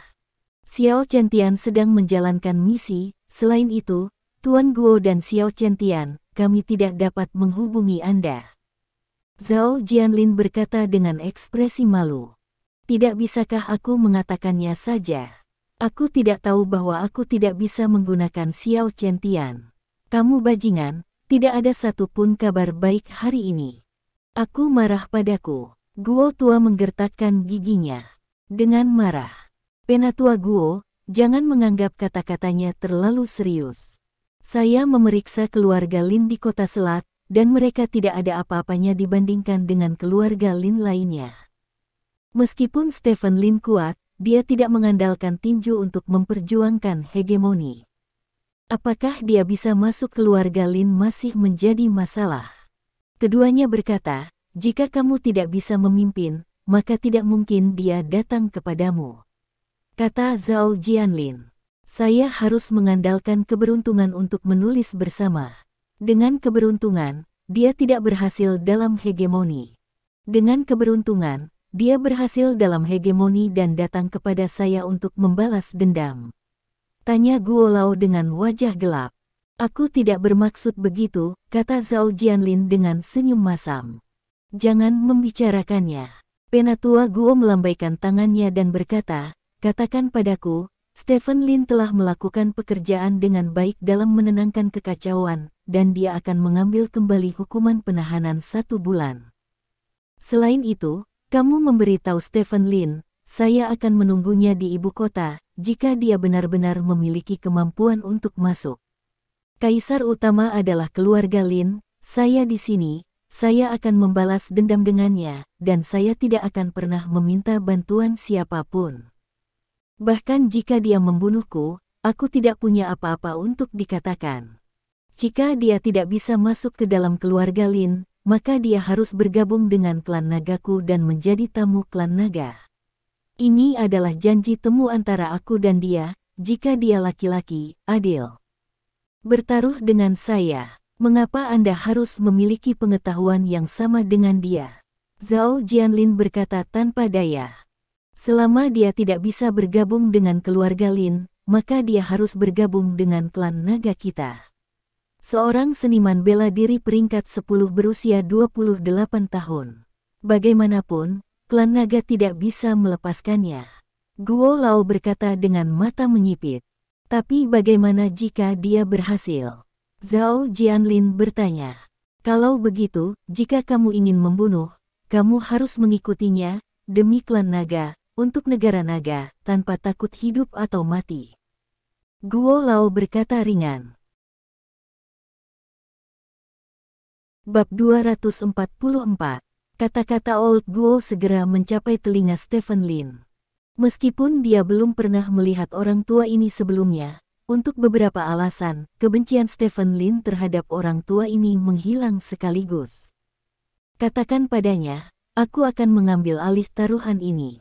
Xiao Chentian sedang menjalankan misi, selain itu, Tuan Guo dan Xiao Chentian, kami tidak dapat menghubungi Anda. Zhao Jianlin berkata dengan ekspresi malu. Tidak bisakah aku mengatakannya saja? Aku tidak tahu bahwa aku tidak bisa menggunakan Xiao Chentian. Kamu bajingan, tidak ada satupun kabar baik hari ini. Aku marah padaku. Guo tua menggertakkan giginya. Dengan marah. Penatua Guo, jangan menganggap kata-katanya terlalu serius. Saya memeriksa keluarga Lin di kota Selat, dan mereka tidak ada apa-apanya dibandingkan dengan keluarga Lin lainnya. Meskipun Stephen Lin kuat, dia tidak mengandalkan tinju untuk memperjuangkan hegemoni. Apakah dia bisa masuk keluarga Lin masih menjadi masalah. Keduanya berkata, jika kamu tidak bisa memimpin, maka tidak mungkin dia datang kepadamu. Kata Zhao Jianlin, saya harus mengandalkan keberuntungan untuk menulis bersama. Dengan keberuntungan, dia tidak berhasil dalam hegemoni. Dengan keberuntungan, dia berhasil dalam hegemoni dan datang kepada saya untuk membalas dendam. Tanya Guo Lao dengan wajah gelap. Aku tidak bermaksud begitu, kata Zhao Jianlin dengan senyum masam. Jangan membicarakannya. Penatua Guo melambaikan tangannya dan berkata, katakan padaku, Stephen Lin telah melakukan pekerjaan dengan baik dalam menenangkan kekacauan, dan dia akan mengambil kembali hukuman penahanan 1 bulan. Selain itu, kamu memberitahu Stephen Lin, saya akan menunggunya di ibu kota, jika dia benar-benar memiliki kemampuan untuk masuk. Kaisar utama adalah keluarga Lin, saya di sini, saya akan membalas dendam dengannya, dan saya tidak akan pernah meminta bantuan siapapun. Bahkan jika dia membunuhku, aku tidak punya apa-apa untuk dikatakan. Jika dia tidak bisa masuk ke dalam keluarga Lin, maka dia harus bergabung dengan klan nagaku dan menjadi tamu klan naga. Ini adalah janji temu antara aku dan dia, jika dia laki-laki, adil. Bertaruh dengan saya, mengapa Anda harus memiliki pengetahuan yang sama dengan dia? Zhao Jianlin berkata tanpa daya. Selama dia tidak bisa bergabung dengan keluarga Lin, maka dia harus bergabung dengan klan naga kita. Seorang seniman bela diri peringkat 10 berusia 28 tahun. Bagaimanapun, klan naga tidak bisa melepaskannya. Guo Lao berkata dengan mata menyipit. Tapi bagaimana jika dia berhasil? Zhao Jianlin bertanya. Kalau begitu, jika kamu ingin membunuh, kamu harus mengikutinya, demi klan naga, untuk negara naga, tanpa takut hidup atau mati. Guo Lao berkata ringan. Bab 244. Kata-kata Old Guo segera mencapai telinga Stephen Lin. Meskipun dia belum pernah melihat orang tua ini sebelumnya, untuk beberapa alasan, kebencian Stephen Lin terhadap orang tua ini menghilang sekaligus. Katakan padanya, aku akan mengambil alih taruhan ini.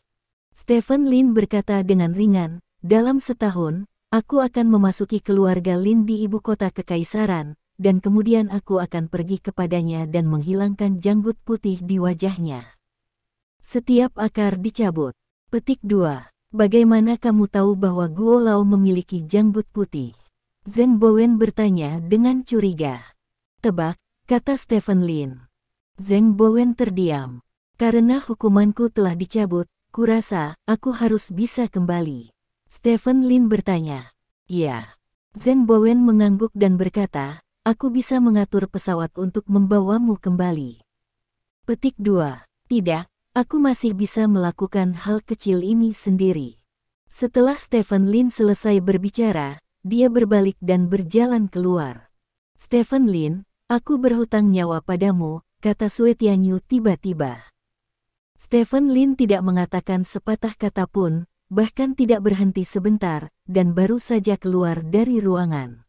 Stephen Lin berkata dengan ringan, dalam setahun, aku akan memasuki keluarga Lin di ibu kota kekaisaran, dan kemudian aku akan pergi kepadanya dan menghilangkan janggut putih di wajahnya. Setiap akar dicabut. Petik 2. Bagaimana kamu tahu bahwa Guo Lao memiliki janggut putih? Zheng Bowen bertanya dengan curiga. Tebak, kata Stephen Lin. Zheng Bowen terdiam. Karena hukumanku telah dicabut, kurasa aku harus bisa kembali. Stephen Lin bertanya. Iya. Zheng Bowen mengangguk dan berkata, aku bisa mengatur pesawat untuk membawamu kembali. Petik 2. Tidak, aku masih bisa melakukan hal kecil ini sendiri. Setelah Stephen Lin selesai berbicara, dia berbalik dan berjalan keluar. Stephen Lin, aku berhutang nyawa padamu, kata Sue Tianyu tiba-tiba. Stephen Lin tidak mengatakan sepatah kata pun, bahkan tidak berhenti sebentar, dan baru saja keluar dari ruangan.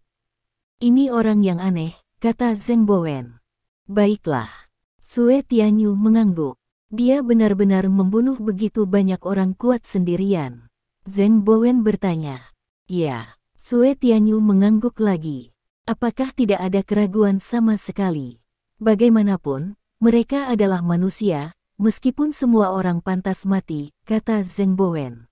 Ini orang yang aneh, kata Zheng Bowen. Baiklah. Sue Tianyu mengangguk. Dia benar-benar membunuh begitu banyak orang kuat sendirian. Zheng Bowen bertanya. Iya. Sue Tianyu mengangguk lagi. Apakah tidak ada keraguan sama sekali? Bagaimanapun, mereka adalah manusia, meskipun semua orang pantas mati, kata Zheng Bowen.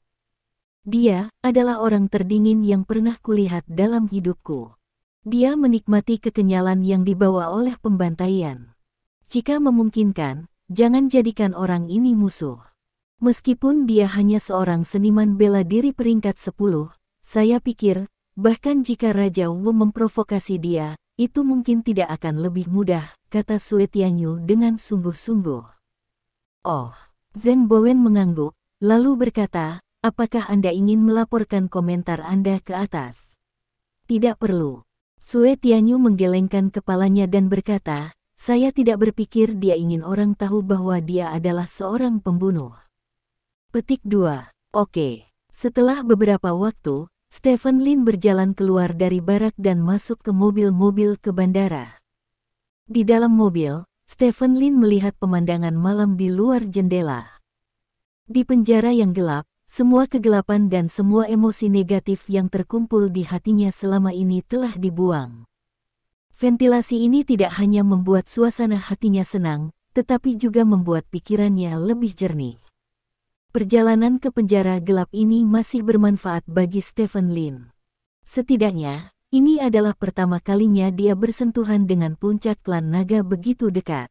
Dia adalah orang terdingin yang pernah kulihat dalam hidupku. Dia menikmati kekenyalan yang dibawa oleh pembantaian. Jika memungkinkan, jangan jadikan orang ini musuh. Meskipun dia hanya seorang seniman bela diri peringkat 10, saya pikir, bahkan jika Raja Wu memprovokasi dia, itu mungkin tidak akan lebih mudah, kata Sue Tianyu dengan sungguh-sungguh. Oh, Zheng Bowen mengangguk, lalu berkata, apakah Anda ingin melaporkan komentar Anda ke atas? Tidak perlu. Sue Tianyu menggelengkan kepalanya dan berkata, saya tidak berpikir dia ingin orang tahu bahwa dia adalah seorang pembunuh. Petik 2. Oke. Setelah beberapa waktu, Stephen Lin berjalan keluar dari barak dan masuk ke mobil-mobil ke bandara. Di dalam mobil, Stephen Lin melihat pemandangan malam di luar jendela. Di penjara yang gelap, semua kegelapan dan semua emosi negatif yang terkumpul di hatinya selama ini telah dibuang. Ventilasi ini tidak hanya membuat suasana hatinya senang, tetapi juga membuat pikirannya lebih jernih. Perjalanan ke penjara gelap ini masih bermanfaat bagi Stephen Lin. Setidaknya, ini adalah pertama kalinya dia bersentuhan dengan puncak klan naga begitu dekat.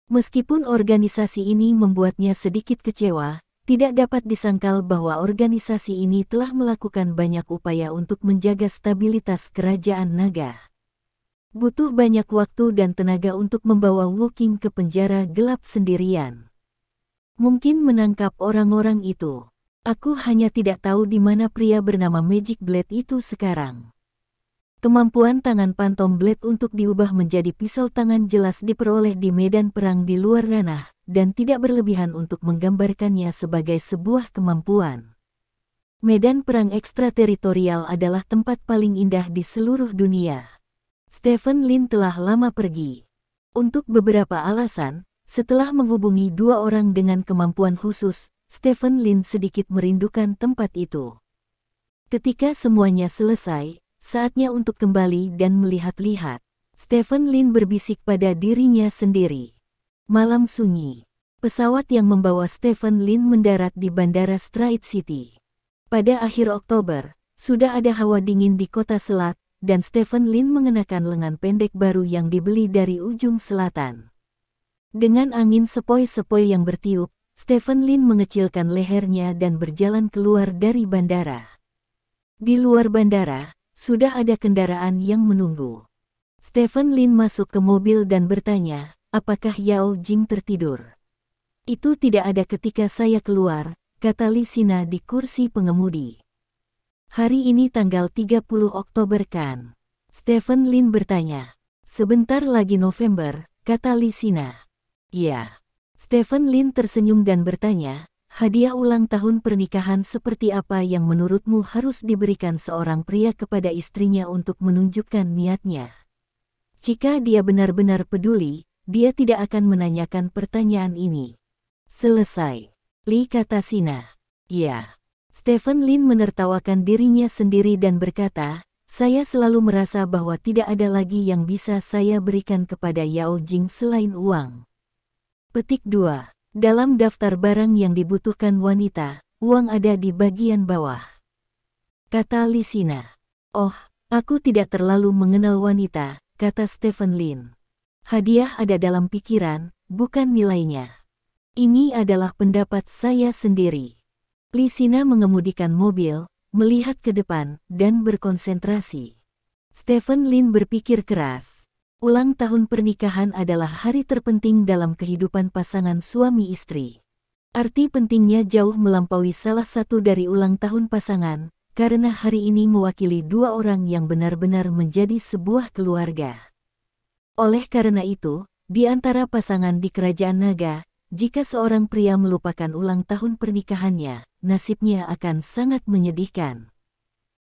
Meskipun organisasi ini membuatnya sedikit kecewa, tidak dapat disangkal bahwa organisasi ini telah melakukan banyak upaya untuk menjaga stabilitas kerajaan naga. Butuh banyak waktu dan tenaga untuk membawa Wu Qing ke penjara gelap sendirian. Mungkin menangkap orang-orang itu. Aku hanya tidak tahu di mana pria bernama Magic Blade itu sekarang. Kemampuan tangan Phantom Blade untuk diubah menjadi pisau tangan jelas diperoleh di medan perang di luar ranah, dan tidak berlebihan untuk menggambarkannya sebagai sebuah kemampuan. Medan perang ekstrateritorial adalah tempat paling indah di seluruh dunia. Stephen Lin telah lama pergi. Untuk beberapa alasan, setelah menghubungi dua orang dengan kemampuan khusus, Stephen Lin sedikit merindukan tempat itu. Ketika semuanya selesai, saatnya untuk kembali dan melihat-lihat. Stephen Lin berbisik pada dirinya sendiri. Malam sunyi. Pesawat yang membawa Stephen Lin mendarat di Bandara Straits City. Pada akhir Oktober, sudah ada hawa dingin di kota Selat, dan Stephen Lin mengenakan lengan pendek baru yang dibeli dari ujung selatan. Dengan angin sepoi-sepoi yang bertiup, Stephen Lin mengecilkan lehernya dan berjalan keluar dari bandara. Di luar bandara, sudah ada kendaraan yang menunggu. Stephen Lin masuk ke mobil dan bertanya, apakah Yao Jing tertidur? Itu tidak ada ketika saya keluar, kata Li Sina di kursi pengemudi. Hari ini tanggal 30 Oktober kan? Stephen Lin bertanya. Sebentar lagi November, kata Li Sina. Ya. Stephen Lin tersenyum dan bertanya, hadiah ulang tahun pernikahan seperti apa yang menurutmu harus diberikan seorang pria kepada istrinya untuk menunjukkan niatnya? Jika dia benar-benar peduli, dia tidak akan menanyakan pertanyaan ini. Selesai. Li kata Sina. Ya. Stephen Lin menertawakan dirinya sendiri dan berkata, saya selalu merasa bahwa tidak ada lagi yang bisa saya berikan kepada Yao Jing selain uang. Petik 2. Dalam daftar barang yang dibutuhkan wanita, uang ada di bagian bawah. Kata Li Sina. Oh, aku tidak terlalu mengenal wanita, kata Stephen Lin. Hadiah ada dalam pikiran, bukan nilainya. Ini adalah pendapat saya sendiri. Li Sina mengemudikan mobil, melihat ke depan, dan berkonsentrasi. Stephen Lin berpikir keras. Ulang tahun pernikahan adalah hari terpenting dalam kehidupan pasangan suami istri. Arti pentingnya jauh melampaui salah satu dari ulang tahun pasangan, karena hari ini mewakili dua orang yang benar-benar menjadi sebuah keluarga. Oleh karena itu, di antara pasangan di Kerajaan Naga, jika seorang pria melupakan ulang tahun pernikahannya, nasibnya akan sangat menyedihkan.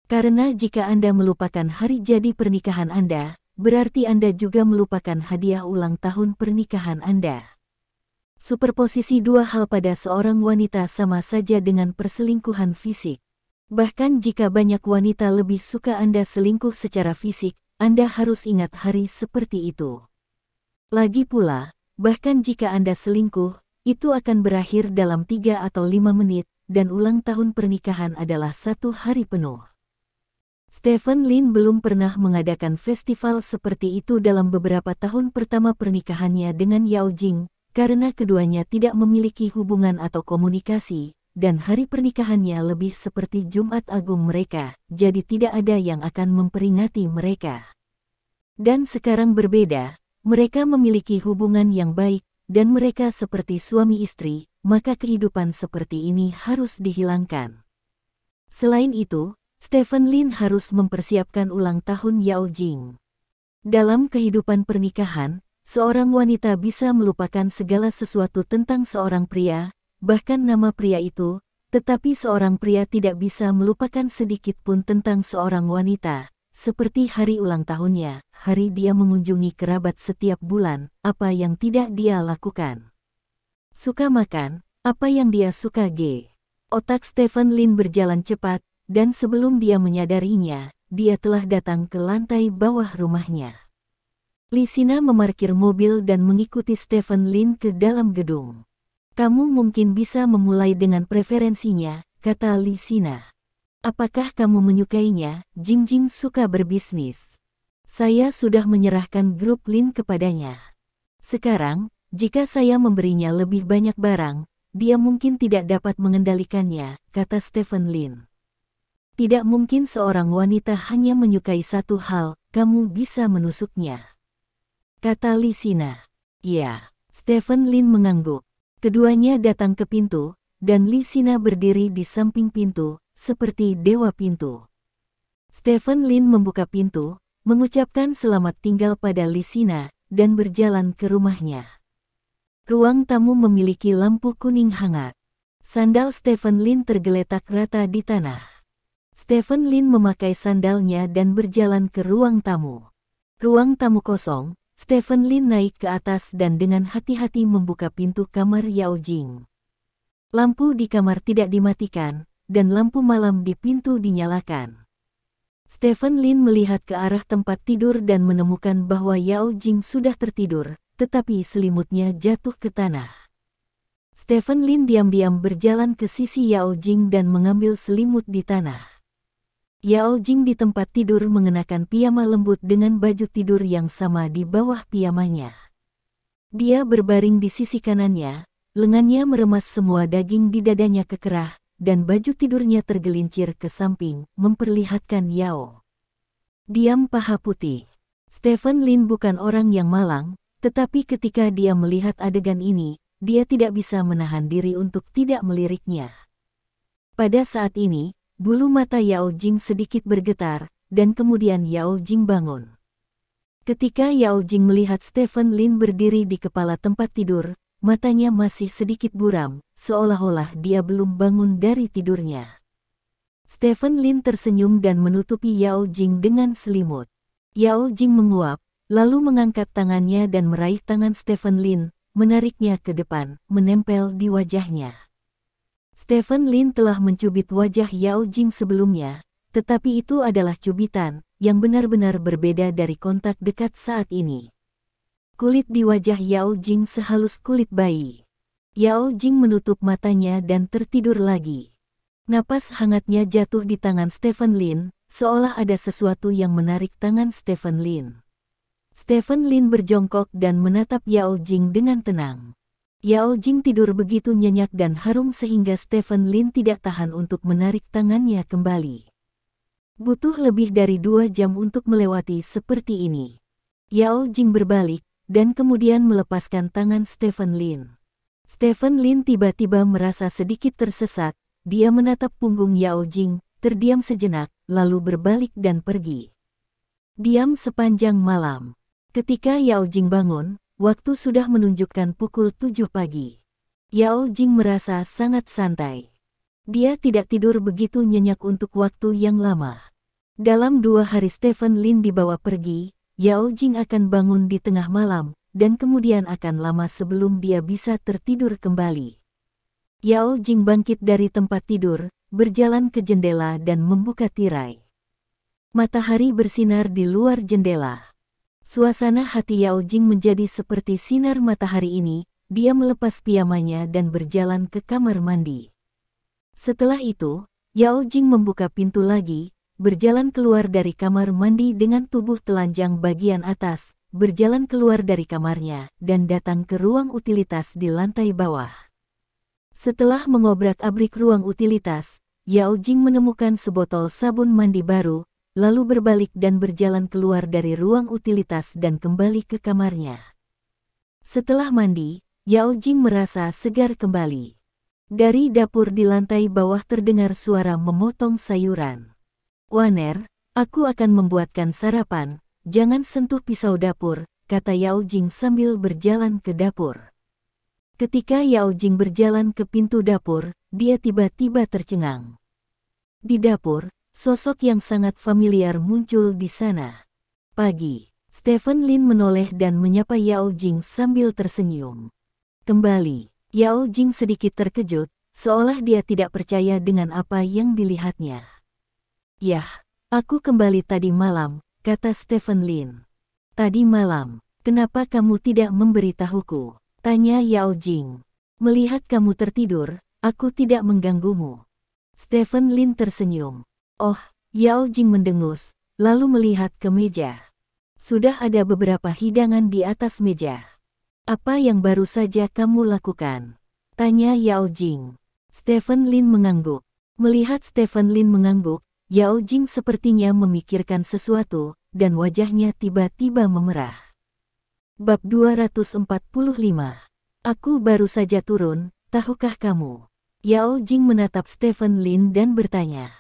Karena jika Anda melupakan hari jadi pernikahan Anda, berarti Anda juga melupakan hadiah ulang tahun pernikahan Anda. Superposisi dua hal pada seorang wanita sama saja dengan perselingkuhan fisik. Bahkan jika banyak wanita lebih suka Anda selingkuh secara fisik, Anda harus ingat hari seperti itu. Lagi pula, bahkan jika Anda selingkuh, itu akan berakhir dalam 3 atau 5 menit, dan ulang tahun pernikahan adalah 1 hari penuh. Stephen Lin belum pernah mengadakan festival seperti itu dalam beberapa tahun pertama pernikahannya dengan Yao Jing, karena keduanya tidak memiliki hubungan atau komunikasi, dan hari pernikahannya lebih seperti Jumat Agung mereka, jadi tidak ada yang akan memperingati mereka. Dan sekarang berbeda, mereka memiliki hubungan yang baik, dan mereka seperti suami istri, maka kehidupan seperti ini harus dihilangkan. Selain itu, Stephen Lin harus mempersiapkan ulang tahun Yao Jing. Dalam kehidupan pernikahan, seorang wanita bisa melupakan segala sesuatu tentang seorang pria, bahkan nama pria itu, tetapi seorang pria tidak bisa melupakan sedikit pun tentang seorang wanita, seperti hari ulang tahunnya, hari dia mengunjungi kerabat setiap bulan, apa yang tidak dia lakukan. Suka makan, apa yang dia suka Otak Stephen Lin berjalan cepat, dan sebelum dia menyadarinya, dia telah datang ke lantai bawah rumahnya. Lisina memarkir mobil dan mengikuti Stephen Lin ke dalam gedung. Kamu mungkin bisa memulai dengan preferensinya, kata Lisina. Apakah kamu menyukainya? Jing suka berbisnis. Saya sudah menyerahkan grup Lin kepadanya. Sekarang, jika saya memberinya lebih banyak barang, dia mungkin tidak dapat mengendalikannya, kata Stephen Lin. Tidak mungkin seorang wanita hanya menyukai satu hal, kamu bisa menusuknya. Kata Lisina. Ya, Stephen Lin mengangguk. Keduanya datang ke pintu, dan Lisina berdiri di samping pintu, seperti dewa pintu. Stephen Lin membuka pintu, mengucapkan selamat tinggal pada Lisina, dan berjalan ke rumahnya. Ruang tamu memiliki lampu kuning hangat. Sandal Stephen Lin tergeletak rata di tanah. Stephen Lin memakai sandalnya dan berjalan ke ruang tamu. Ruang tamu kosong, Stephen Lin naik ke atas dan dengan hati-hati membuka pintu kamar Yao Jing. Lampu di kamar tidak dimatikan, dan lampu malam di pintu dinyalakan. Stephen Lin melihat ke arah tempat tidur dan menemukan bahwa Yao Jing sudah tertidur, tetapi selimutnya jatuh ke tanah. Stephen Lin diam-diam berjalan ke sisi Yao Jing dan mengambil selimut di tanah. Yao Jing di tempat tidur mengenakan piyama lembut dengan baju tidur yang sama di bawah piyamanya. Dia berbaring di sisi kanannya, lengannya meremas semua daging di dadanya kekerah, dan baju tidurnya tergelincir ke samping, memperlihatkan Yao. Diam paha putih. Stephen Lin bukan orang yang malang, tetapi ketika dia melihat adegan ini, dia tidak bisa menahan diri untuk tidak meliriknya. Pada saat ini, bulu mata Yao Jing sedikit bergetar, dan kemudian Yao Jing bangun. Ketika Yao Jing melihat Stephen Lin berdiri di kepala tempat tidur, matanya masih sedikit buram, seolah-olah dia belum bangun dari tidurnya. Stephen Lin tersenyum dan menutupi Yao Jing dengan selimut. Yao Jing menguap, lalu mengangkat tangannya dan meraih tangan Stephen Lin, menariknya ke depan, menempel di wajahnya. Stephen Lin telah mencubit wajah Yao Jing sebelumnya, tetapi itu adalah cubitan, yang benar-benar berbeda dari kontak dekat saat ini. Kulit di wajah Yao Jing sehalus kulit bayi. Yao Jing menutup matanya dan tertidur lagi. Napas hangatnya jatuh di tangan Stephen Lin, seolah ada sesuatu yang menarik tangan Stephen Lin. Stephen Lin berjongkok dan menatap Yao Jing dengan tenang. Yao Jing tidur begitu nyenyak dan harum sehingga Stephen Lin tidak tahan untuk menarik tangannya kembali. Butuh lebih dari 2 jam untuk melewati seperti ini. Yao Jing berbalik, dan kemudian melepaskan tangan Stephen Lin. Stephen Lin tiba-tiba merasa sedikit tersesat, dia menatap punggung Yao Jing, terdiam sejenak, lalu berbalik dan pergi. Diam sepanjang malam. Ketika Yao Jing bangun, waktu sudah menunjukkan pukul 7 pagi. Yao Jing merasa sangat santai. Dia tidak tidur begitu nyenyak untuk waktu yang lama. Dalam 2 hari Stephen Lin dibawa pergi, Yao Jing akan bangun di tengah malam, dan kemudian akan lama sebelum dia bisa tertidur kembali. Yao Jing bangkit dari tempat tidur, berjalan ke jendela dan membuka tirai. Matahari bersinar di luar jendela. Suasana hati Yao Jing menjadi seperti sinar matahari ini. Dia melepas piyamanya dan berjalan ke kamar mandi. Setelah itu, Yao Jing membuka pintu lagi, berjalan keluar dari kamar mandi dengan tubuh telanjang bagian atas, berjalan keluar dari kamarnya, dan datang ke ruang utilitas di lantai bawah. Setelah mengobrak-abrik ruang utilitas, Yao Jing menemukan sebotol sabun mandi baru, lalu berbalik dan berjalan keluar dari ruang utilitas dan kembali ke kamarnya. Setelah mandi, Yao Jing merasa segar kembali. Dari dapur di lantai bawah terdengar suara memotong sayuran. "Waner, aku akan membuatkan sarapan, jangan sentuh pisau dapur," kata Yao Jing sambil berjalan ke dapur. Ketika Yao Jing berjalan ke pintu dapur, dia tiba-tiba tercengang. Di dapur, sosok yang sangat familiar muncul di sana. "Pagi." Stephen Lin menoleh dan menyapa Yao Jing sambil tersenyum. Kembali, Yao Jing sedikit terkejut, seolah dia tidak percaya dengan apa yang dilihatnya. "Yah, aku kembali tadi malam," kata Stephen Lin. "Tadi malam, kenapa kamu tidak memberitahuku?" tanya Yao Jing. "Melihat kamu tertidur, aku tidak mengganggumu." Stephen Lin tersenyum. "Oh," Yao Jing mendengus, lalu melihat ke meja. Sudah ada beberapa hidangan di atas meja. "Apa yang baru saja kamu lakukan?" tanya Yao Jing. Stephen Lin mengangguk. Melihat Stephen Lin mengangguk, Yao Jing sepertinya memikirkan sesuatu, dan wajahnya tiba-tiba memerah. Bab 245. Aku baru saja turun, tahukah kamu? Yao Jing menatap Stephen Lin dan bertanya.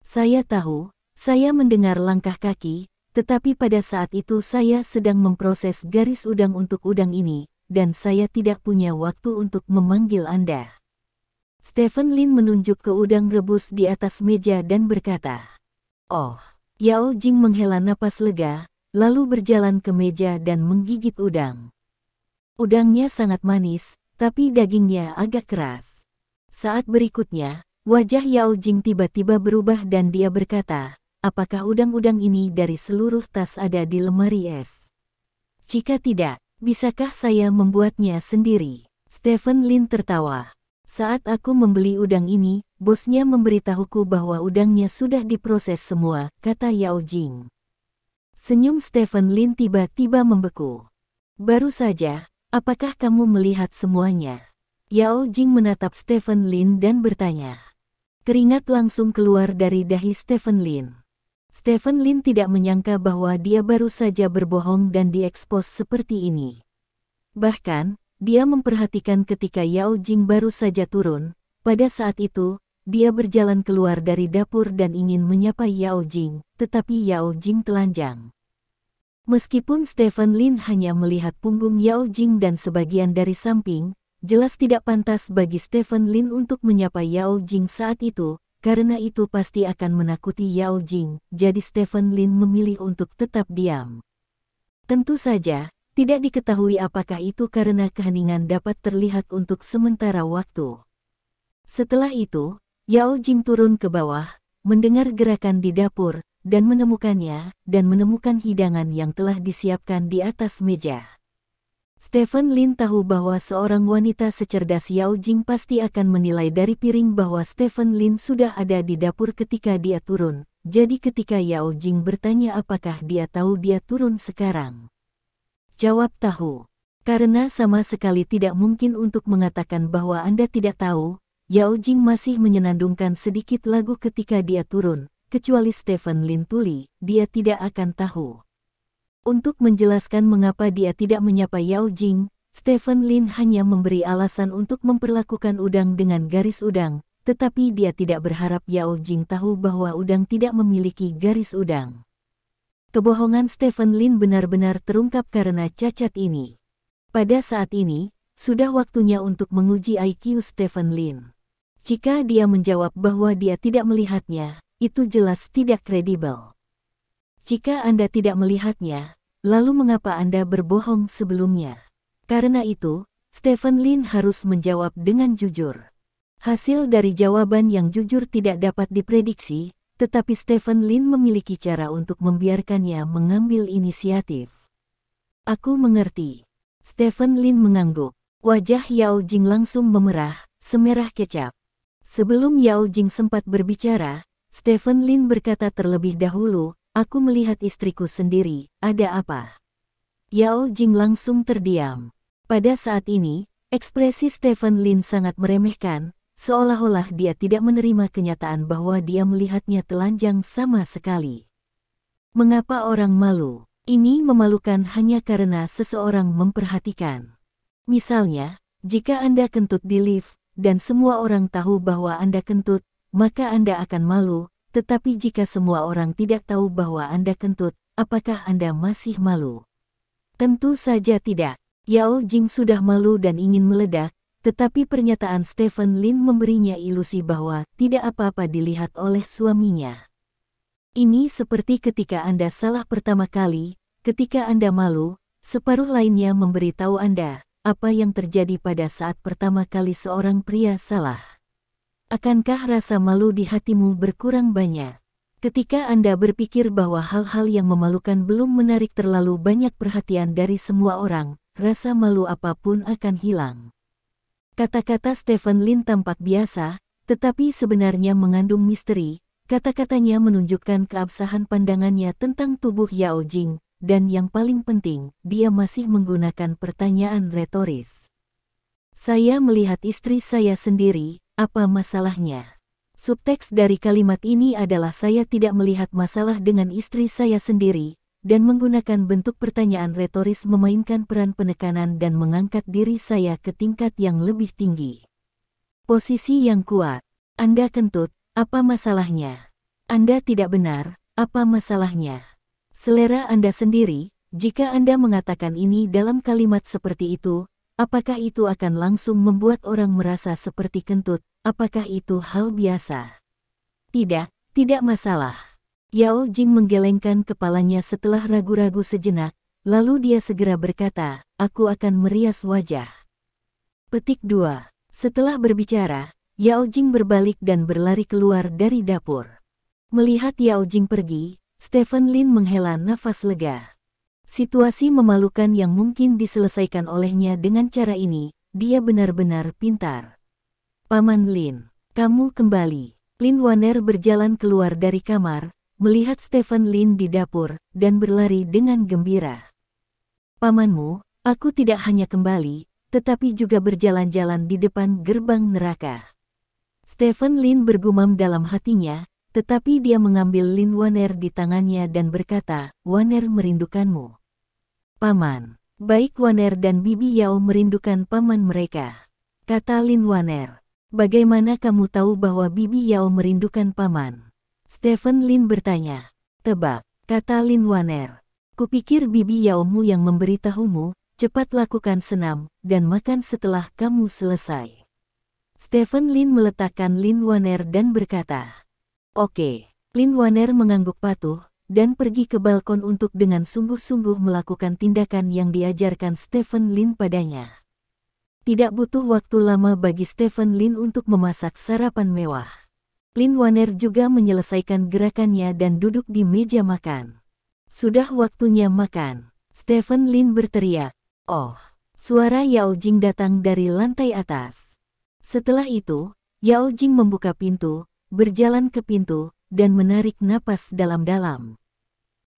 "Saya tahu, saya mendengar langkah kaki, tetapi pada saat itu saya sedang memproses garis udang untuk udang ini, dan saya tidak punya waktu untuk memanggil Anda." Stephen Lin menunjuk ke udang rebus di atas meja dan berkata, "Oh." Yao Jing menghela napas lega, lalu berjalan ke meja dan menggigit udang. Udangnya sangat manis, tapi dagingnya agak keras. Saat berikutnya, wajah Yao Jing tiba-tiba berubah dan dia berkata, "Apakah udang-udang ini dari seluruh tas ada di lemari es? Jika tidak, bisakah saya membuatnya sendiri?" Stephen Lin tertawa. "Saat aku membeli udang ini, bosnya memberitahuku bahwa udangnya sudah diproses semua," kata Yao Jing. Senyum Stephen Lin tiba-tiba membeku. "Baru saja, apakah kamu melihat semuanya?" Yao Jing menatap Stephen Lin dan bertanya. Keringat langsung keluar dari dahi Stephen Lin. Stephen Lin tidak menyangka bahwa dia baru saja berbohong dan diekspos seperti ini. Bahkan, dia memperhatikan ketika Yao Jing baru saja turun. Pada saat itu, dia berjalan keluar dari dapur dan ingin menyapa Yao Jing, tetapi Yao Jing telanjang. Meskipun Stephen Lin hanya melihat punggung Yao Jing dan sebagian dari samping, jelas tidak pantas bagi Stephen Lin untuk menyapa Yao Jing saat itu, karena itu pasti akan menakuti Yao Jing, jadi Stephen Lin memilih untuk tetap diam. Tentu saja, tidak diketahui apakah itu karena keheningan dapat terlihat untuk sementara waktu. Setelah itu, Yao Jing turun ke bawah, mendengar gerakan di dapur, dan menemukan hidangan yang telah disiapkan di atas meja. Stephen Lin tahu bahwa seorang wanita secerdas Yao Jing pasti akan menilai dari piring bahwa Stephen Lin sudah ada di dapur ketika dia turun. Jadi ketika Yao Jing bertanya apakah dia tahu dia turun sekarang, jawab tahu. Karena sama sekali tidak mungkin untuk mengatakan bahwa Anda tidak tahu, Yao Jing masih menyenandungkan sedikit lagu ketika dia turun. Kecuali Stephen Lin tuli, dia tidak akan tahu. Untuk menjelaskan mengapa dia tidak menyapa Yao Jing, Stephen Lin hanya memberi alasan untuk memperlakukan udang dengan garis udang, tetapi dia tidak berharap Yao Jing tahu bahwa udang tidak memiliki garis udang. Kebohongan Stephen Lin benar-benar terungkap karena cacat ini. Pada saat ini, sudah waktunya untuk menguji IQ Stephen Lin. Jika dia menjawab bahwa dia tidak melihatnya, itu jelas tidak kredibel. Jika Anda tidak melihatnya, lalu mengapa Anda berbohong sebelumnya? Karena itu, Stephen Lin harus menjawab dengan jujur. Hasil dari jawaban yang jujur tidak dapat diprediksi, tetapi Stephen Lin memiliki cara untuk membiarkannya mengambil inisiatif. Aku mengerti. Stephen Lin mengangguk. Wajah Yao Jing langsung memerah, semerah kecap. Sebelum Yao Jing sempat berbicara, Stephen Lin berkata terlebih dahulu, aku melihat istriku sendiri, ada apa? Yao Jing langsung terdiam. Pada saat ini, ekspresi Stephen Lin sangat meremehkan, seolah-olah dia tidak menerima kenyataan bahwa dia melihatnya telanjang sama sekali. Mengapa orang malu? Ini memalukan hanya karena seseorang memperhatikan. Misalnya, jika Anda kentut di lift, dan semua orang tahu bahwa Anda kentut, maka Anda akan malu, tetapi jika semua orang tidak tahu bahwa Anda kentut, apakah Anda masih malu? Tentu saja tidak. Yao Jing sudah malu dan ingin meledak, tetapi pernyataan Stephen Lin memberinya ilusi bahwa tidak apa-apa dilihat oleh suaminya. Ini seperti ketika Anda salah pertama kali, ketika Anda malu, separuh lainnya memberitahu Anda apa yang terjadi pada saat pertama kali seorang pria salah. Akankah rasa malu di hatimu berkurang banyak? Ketika Anda berpikir bahwa hal-hal yang memalukan belum menarik terlalu banyak perhatian dari semua orang, rasa malu apapun akan hilang. Kata-kata Stephen Lin tampak biasa, tetapi sebenarnya mengandung misteri. Kata-katanya menunjukkan keabsahan pandangannya tentang tubuh Yao Jing. Dan yang paling penting, dia masih menggunakan pertanyaan retoris. Saya melihat istri saya sendiri, apa masalahnya? Subteks dari kalimat ini adalah saya tidak melihat masalah dengan istri saya sendiri, dan menggunakan bentuk pertanyaan retoris memainkan peran penekanan dan mengangkat diri saya ke tingkat yang lebih tinggi. Posisi yang kuat. Anda kentut, apa masalahnya? Anda tidak benar, apa masalahnya? Selera Anda sendiri, jika Anda mengatakan ini dalam kalimat seperti itu, apakah itu akan langsung membuat orang merasa seperti kentut? Apakah itu hal biasa? Tidak, tidak masalah. Yao Jing menggelengkan kepalanya setelah ragu-ragu sejenak, lalu dia segera berkata, aku akan merias wajah. Petik 2. Setelah berbicara, Yao Jing berbalik dan berlari keluar dari dapur. Melihat Yao Jing pergi, Stephen Lin menghela nafas lega. Situasi memalukan yang mungkin diselesaikan olehnya dengan cara ini, dia benar-benar pintar. Paman Lin, kamu kembali. Lin Waner berjalan keluar dari kamar, melihat Stephen Lin di dapur, dan berlari dengan gembira. Pamanmu, aku tidak hanya kembali, tetapi juga berjalan-jalan di depan gerbang neraka. Stephen Lin bergumam dalam hatinya, tetapi dia mengambil Lin Waner di tangannya dan berkata, Waner merindukanmu. Paman, baik Waner dan Bibi Yao merindukan paman mereka. Kata Lin Waner, bagaimana kamu tahu bahwa Bibi Yao merindukan paman? Stephen Lin bertanya. Tebak, kata Lin Waner. Kupikir Bibi Yaomu yang memberitahumu, cepat lakukan senam, dan makan setelah kamu selesai. Stephen Lin meletakkan Lin Waner dan berkata, Oke. Lin Waner mengangguk patuh, dan pergi ke balkon untuk dengan sungguh-sungguh melakukan tindakan yang diajarkan Stephen Lin padanya. Tidak butuh waktu lama bagi Stephen Lin untuk memasak sarapan mewah. Lin Waner juga menyelesaikan gerakannya dan duduk di meja makan. Sudah waktunya makan. Stephen Lin berteriak. Oh, suara Yao Jing datang dari lantai atas. Setelah itu, Yao Jing membuka pintu, berjalan ke pintu, dan menarik napas dalam-dalam.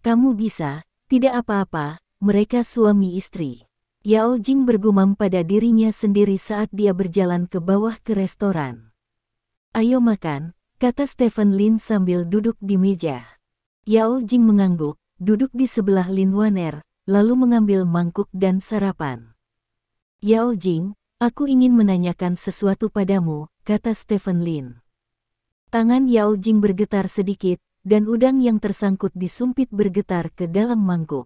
Kamu bisa, tidak apa-apa, mereka suami istri. Yao Jing bergumam pada dirinya sendiri saat dia berjalan ke bawah ke restoran. Ayo makan, kata Stephen Lin sambil duduk di meja. Yao Jing mengangguk, duduk di sebelah Lin Waner, lalu mengambil mangkuk dan sarapan. Yao Jing, aku ingin menanyakan sesuatu padamu, kata Stephen Lin. Tangan Yao Jing bergetar sedikit, dan udang yang tersangkut di sumpit bergetar ke dalam mangkuk.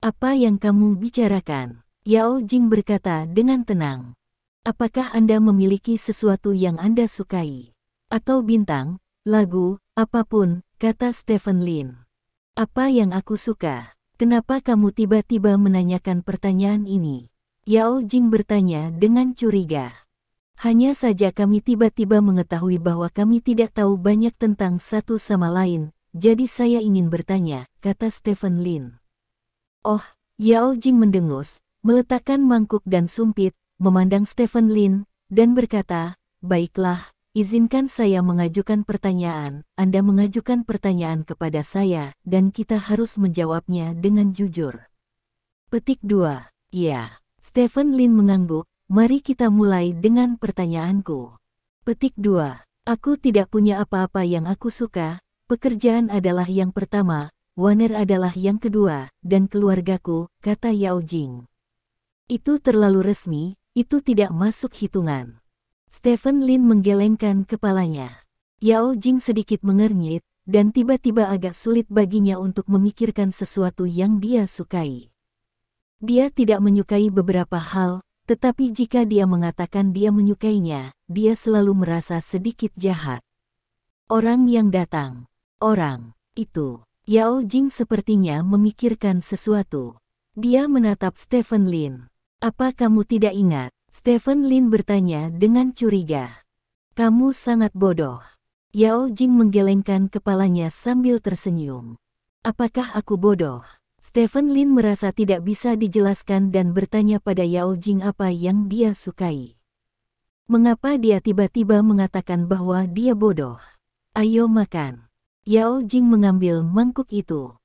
Apa yang kamu bicarakan? Yao Jing berkata dengan tenang. Apakah Anda memiliki sesuatu yang Anda sukai? Atau bintang, lagu, apapun, kata Stephen Lin. Apa yang aku suka? Kenapa kamu tiba-tiba menanyakan pertanyaan ini? Yao Jing bertanya dengan curiga. Hanya saja kami tiba-tiba mengetahui bahwa kami tidak tahu banyak tentang satu sama lain, jadi saya ingin bertanya, kata Stephen Lin. Oh, Yao Jing mendengus, meletakkan mangkuk dan sumpit, memandang Stephen Lin, dan berkata, baiklah, izinkan saya mengajukan pertanyaan. Anda mengajukan pertanyaan kepada saya, dan kita harus menjawabnya dengan jujur. Petik 2. Ya. Stephen Lin mengangguk, mari kita mulai dengan pertanyaanku. Petik 2. Aku tidak punya apa-apa yang aku suka, pekerjaan adalah yang pertama, Waner adalah yang kedua, dan keluargaku, kata Yao Jing. Itu terlalu resmi, itu tidak masuk hitungan. Stephen Lin menggelengkan kepalanya. Yao Jing sedikit mengernyit, dan tiba-tiba agak sulit baginya untuk memikirkan sesuatu yang dia sukai. Dia tidak menyukai beberapa hal, tetapi jika dia mengatakan dia menyukainya, dia selalu merasa sedikit jahat. Orang yang datang. Orang itu. Yao Jing sepertinya memikirkan sesuatu. Dia menatap Stephen Lin. Apa kamu tidak ingat? Stephen Lin bertanya dengan curiga. Kamu sangat bodoh. Yao Jing menggelengkan kepalanya sambil tersenyum. Apakah aku bodoh? Stephen Lin merasa tidak bisa dijelaskan dan bertanya pada Yao Jing apa yang dia sukai. Mengapa dia tiba-tiba mengatakan bahwa dia bodoh? Ayo makan. Yao Jing mengambil mangkuk itu.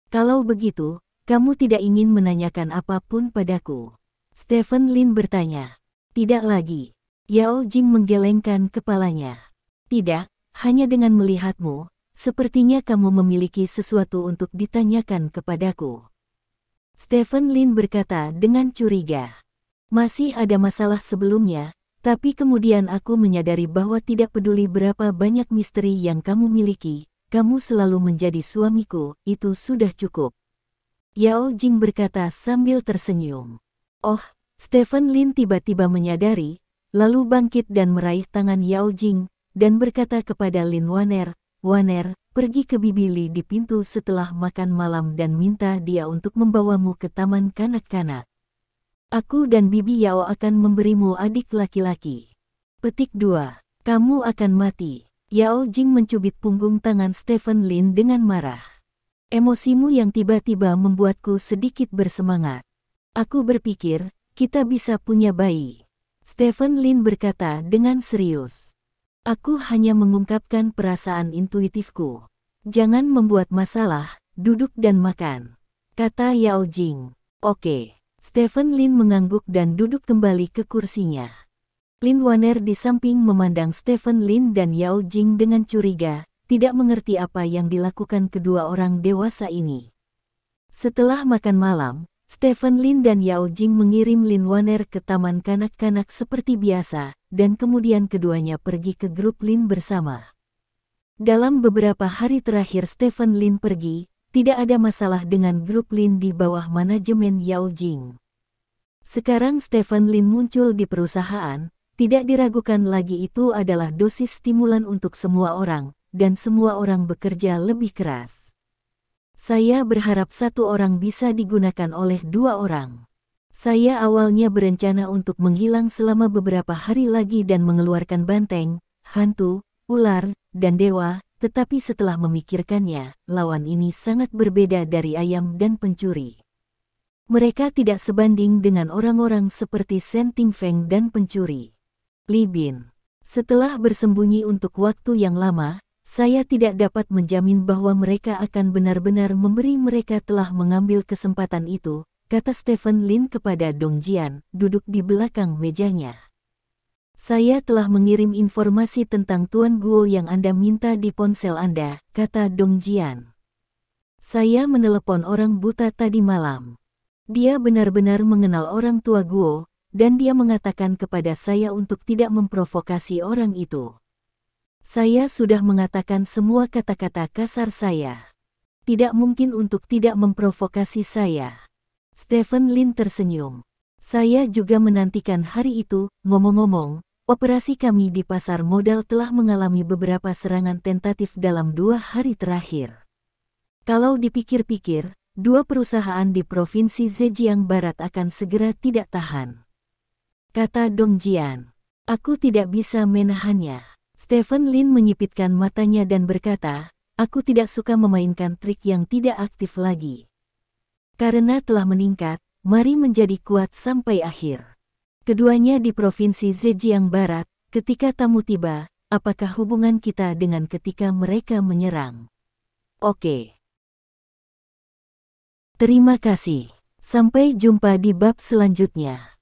Kalau begitu, kamu tidak ingin menanyakan apapun padaku? Stephen Lin bertanya. Tidak lagi. Yao Jing menggelengkan kepalanya. Tidak, hanya dengan melihatmu, sepertinya kamu memiliki sesuatu untuk ditanyakan kepadaku. Stephen Lin berkata dengan curiga. Masih ada masalah sebelumnya, tapi kemudian aku menyadari bahwa tidak peduli berapa banyak misteri yang kamu miliki, kamu selalu menjadi suamiku, itu sudah cukup. Yao Jing berkata sambil tersenyum. Oh, Stephen Lin tiba-tiba menyadari, lalu bangkit dan meraih tangan Yao Jing, dan berkata kepada Lin Waner, Waner, pergi ke Bibi Li di pintu setelah makan malam dan minta dia untuk membawamu ke taman kanak-kanak. Aku dan Bibi Yao akan memberimu adik laki-laki. Petik 2. Kamu akan mati. Yao Jing mencubit punggung tangan Stephen Lin dengan marah. Emosimu yang tiba-tiba membuatku sedikit bersemangat. Aku berpikir, kita bisa punya bayi. Stephen Lin berkata dengan serius. Aku hanya mengungkapkan perasaan intuitifku. Jangan membuat masalah, duduk dan makan. Kata Yao Jing. Oke. Stephen Lin mengangguk dan duduk kembali ke kursinya. Lin Waner di samping memandang Stephen Lin dan Yao Jing dengan curiga, tidak mengerti apa yang dilakukan kedua orang dewasa ini. Setelah makan malam, Stephen Lin dan Yao Jing mengirim Lin Waner ke taman kanak-kanak seperti biasa, dan kemudian keduanya pergi ke grup Lin bersama. Dalam beberapa hari terakhir Stephen Lin pergi, tidak ada masalah dengan grup Lin di bawah manajemen Yao Jing. Sekarang Stephen Lin muncul di perusahaan, tidak diragukan lagi itu adalah dosis stimulan untuk semua orang, dan semua orang bekerja lebih keras. Saya berharap satu orang bisa digunakan oleh dua orang. Saya awalnya berencana untuk menghilang selama beberapa hari lagi dan mengeluarkan banteng, hantu, ular, dan dewa, tetapi setelah memikirkannya, lawan ini sangat berbeda dari ayam dan pencuri. Mereka tidak sebanding dengan orang-orang seperti Shen Tingfeng dan pencuri. Li Bin. Setelah bersembunyi untuk waktu yang lama, saya tidak dapat menjamin bahwa mereka akan benar-benar memberi mereka telah mengambil kesempatan itu, kata Stephen Lin kepada Dong Jian, duduk di belakang mejanya. Saya telah mengirim informasi tentang Tuan Guo yang Anda minta di ponsel Anda, kata Dong Jian. Saya menelepon orang buta tadi malam. Dia benar-benar mengenal orang tua Guo, dan dia mengatakan kepada saya untuk tidak memprovokasi orang itu. Saya sudah mengatakan semua kata-kata kasar saya. Tidak mungkin untuk tidak memprovokasi saya. Stephen Lin tersenyum. Saya juga menantikan hari itu. Ngomong-ngomong, operasi kami di pasar modal telah mengalami beberapa serangan tentatif dalam 2 hari terakhir. Kalau dipikir-pikir, 2 perusahaan di Provinsi Zhejiang Barat akan segera tidak tahan. Kata Dong Jian. Aku tidak bisa menahannya. Stephen Lin menyipitkan matanya dan berkata, aku tidak suka memainkan trik yang tidak aktif lagi. Karena telah meningkat, mari menjadi kuat sampai akhir. Keduanya di Provinsi Zhejiang Barat, ketika tamu tiba, apakah hubungan kita dengan ketika mereka menyerang? Oke. Terima kasih. Sampai jumpa di bab selanjutnya.